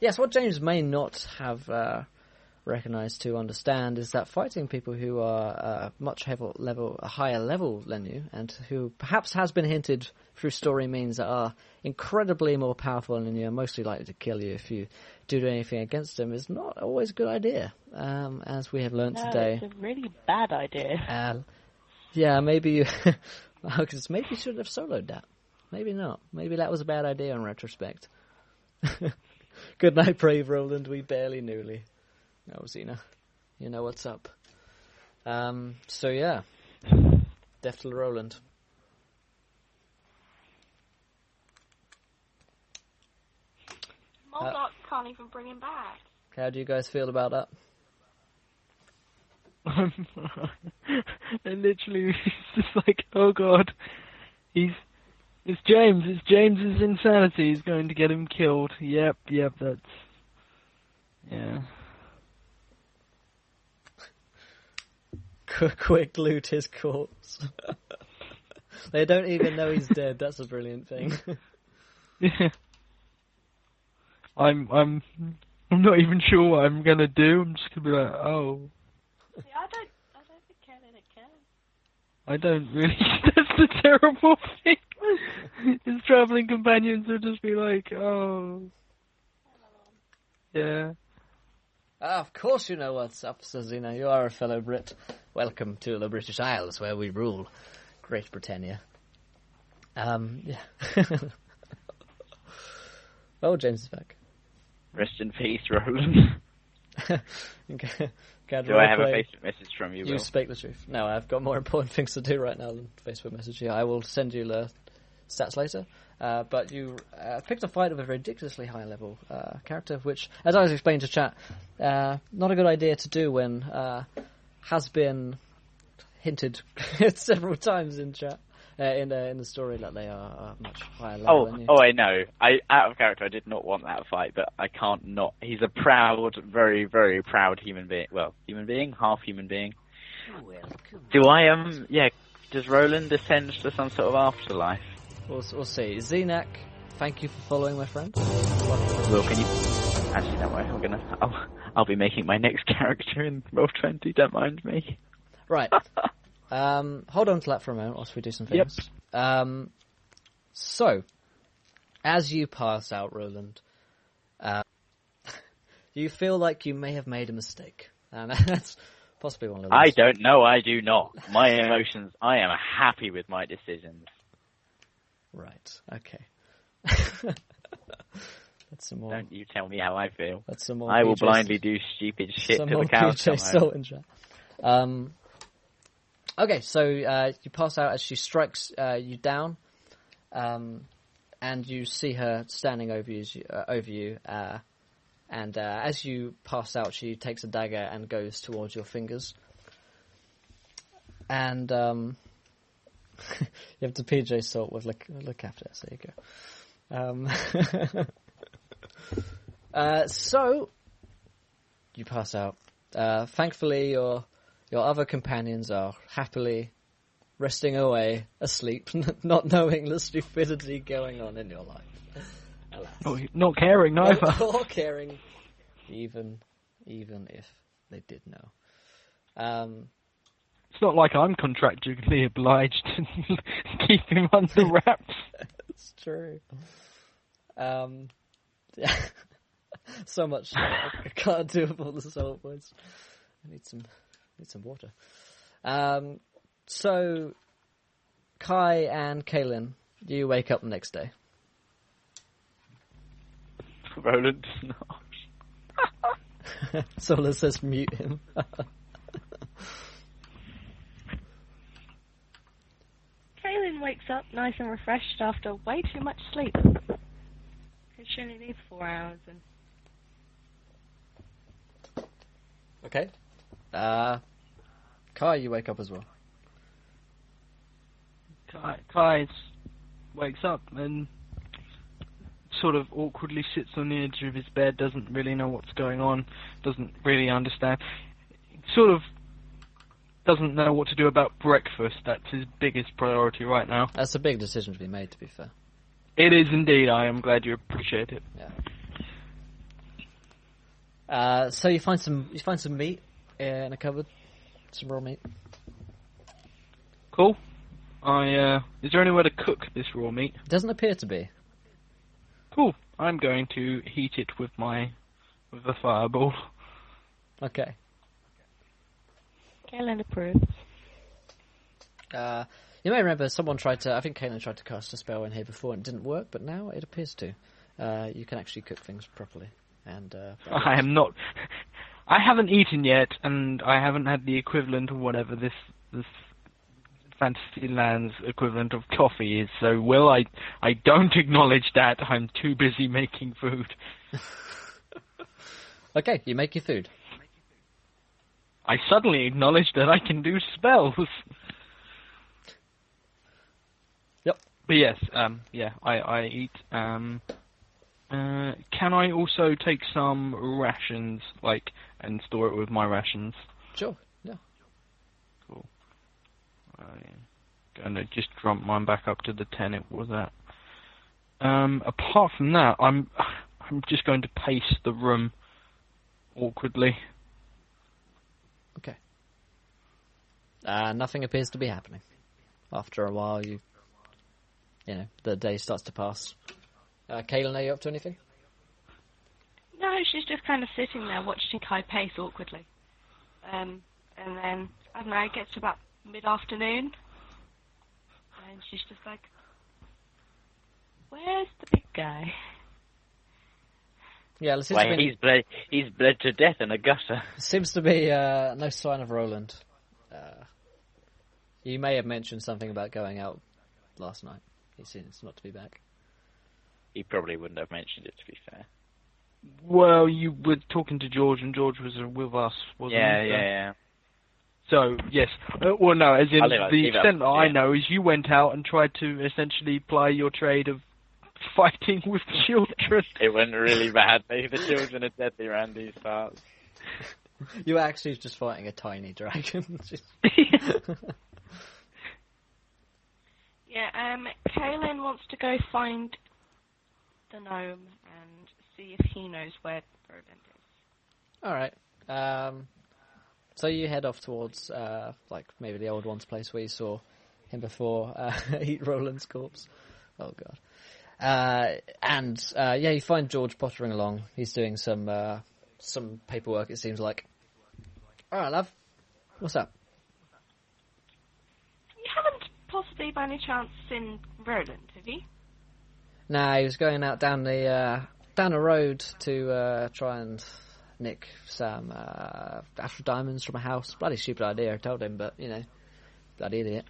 Yes, what James may not have recognised to understand is that fighting people who are a higher level than you, and who perhaps has been hinted through story means that are incredibly more powerful than you and mostly likely to kill you if you do anything against them, is not always a good idea, as we have learnt No, today. it's a really bad idea. Yeah, maybe you maybe you should have soloed that. Maybe not. Maybe that was a bad idea in retrospect. Good night, brave Roland. We barely newly. Oh, Xena. You know what's up. So yeah. Death to Roland. Moldok can't even bring him back. How do you guys feel about that? And literally, it's just like, oh god, it's James. It's James's insanity is going to get him killed. Yep, that's, yeah. Quick loot his corpse. They don't even know he's dead. That's a brilliant thing. Yeah. I'm not even sure what I'm gonna do. I'm just gonna be like, oh. See, I don't think Canada can. I don't really. That's the terrible thing. His traveling companions will just be like, oh. Yeah. Of course you know what's up, Xena. You are a fellow Brit. Welcome to the British Isles, where we rule Great Britannia. Yeah. Oh, James is back. Rest in peace, Roland. Okay. Do I have a Facebook message from you, You Will? speak the truth. No, I've got more important things to do right now than Facebook message you. I will send you the stats later. But you picked a fight of a ridiculously high level character, which, as I was explaining to chat, not a good idea to do when has been hinted several times in chat. In the story that they are much higher level than you. Oh, I know. Out of character, I did not want that fight, but I can't not. He's a proud, very, very proud human being. Well, human being, half human being. Do I does Roland descend to some sort of afterlife? We'll see. Xenak, thank you for following, my friend. Will, can you? Actually, no way. I'll be making my next character in Roll20. Don't mind me. Right. Hold on to that for a moment whilst we do some things. Yep. So, as you pass out, Roland, you feel like you may have made a mistake. And that's possibly one of those. I don't know, I do not. My emotions, I am happy with my decisions. Right, okay. That's some more. Don't you tell me how I feel. That's some more. I will blindly do stupid shit some till more the cows PJ come home. Salt in chat. Okay, so you pass out as she strikes you down, and you see her standing over you. And as you pass out, she takes a dagger and goes towards your fingers. And you have to PJ Salt with look after us. There you go. So you pass out. Thankfully, your other companions are happily resting away, asleep, not knowing the stupidity going on in your life. Alas. Oh, not caring neither. Not caring, even if they did know. It's not like I'm contractually obliged to keep him under wraps. It's true. Yeah. So much I can't do with all the salt boys. I need some water. So Kai and Kaelin, you wake up the next day. Roland does not. Sola says mute him. Kaelin wakes up nice and refreshed after way too much sleep. Because she only needs 4 hours. And Okay. Kai, you wake up as well. Kai wakes up and sort of awkwardly sits on the edge of his bed, doesn't really know what's going on, doesn't really understand. Sort of doesn't know what to do about breakfast. That's his biggest priority right now. That's a big decision to be made, to be fair. It is indeed. I am glad you appreciate it. Yeah. So you find some meat in a cupboard, some raw meat. Cool. Is there any way to cook this raw meat? Doesn't appear to be. Cool. I'm going to heat it with a fireball. Okay. Kaelin approves. You may remember I think Kaelin tried to cast a spell in here before and it didn't work, but now it appears to. You can actually cook things properly. And I am not. I haven't eaten yet, and I haven't had the equivalent of whatever this Fantasyland's equivalent of coffee is. So, Will, I don't acknowledge that. I'm too busy making food. Okay, you make your food. I suddenly acknowledge that I can do spells. Yep. But yes, I eat. Can I also take some rations, and store it with my rations? Sure, yeah. Cool. Gonna just jump mine back up to the 10 it was at. Apart from that, I'm just going to pace the room awkwardly. Okay. Nothing appears to be happening. After a while, the day starts to pass. Kaelin, are you up to anything? No, she's just kind of sitting there watching Kai pace awkwardly. And then, I don't know, it gets to about mid-afternoon. And she's just like, where's the big guy? Yeah, he's bled to death in a gutter. Seems to be no sign of Roland. You may have mentioned something about going out last night. He seems not to be back. He probably wouldn't have mentioned it, to be fair. Well, you were talking to George, and George was with us, wasn't he? Yeah. So, yes. Well, no, as in, the extent that I yeah. know is you went out and tried to essentially ply your trade of fighting with children. It went really bad. The children are deadly around these parts. You were actually just fighting a tiny dragon. Yeah, Kaelin wants to go find the gnome and see if he knows where Roland is. Alright. So you head off towards, maybe the old one's place where you saw him before, eat Roland's corpse. Oh, God. You find George pottering along. He's doing some paperwork, it seems like. Alright, love. What's up? You haven't possibly by any chance seen Roland, have you? Nah, he was going out down the road to try and nick some Astral Diamonds from a house. Bloody stupid idea, I told him, but, bloody idiot.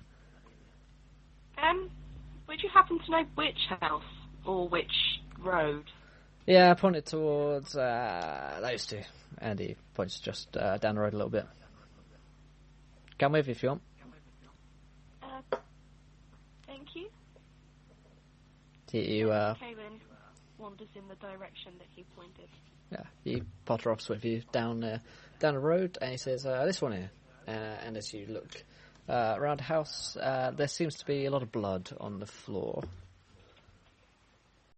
Would you happen to know which house or which road? Yeah, I pointed towards those two. And he points just down the road a little bit. Come with if you want. Thank you. Kaelin wanders in the direction that he pointed. Yeah, he potter offs with you down the road, and he says, "This one here." And as you look around the house, there seems to be a lot of blood on the floor.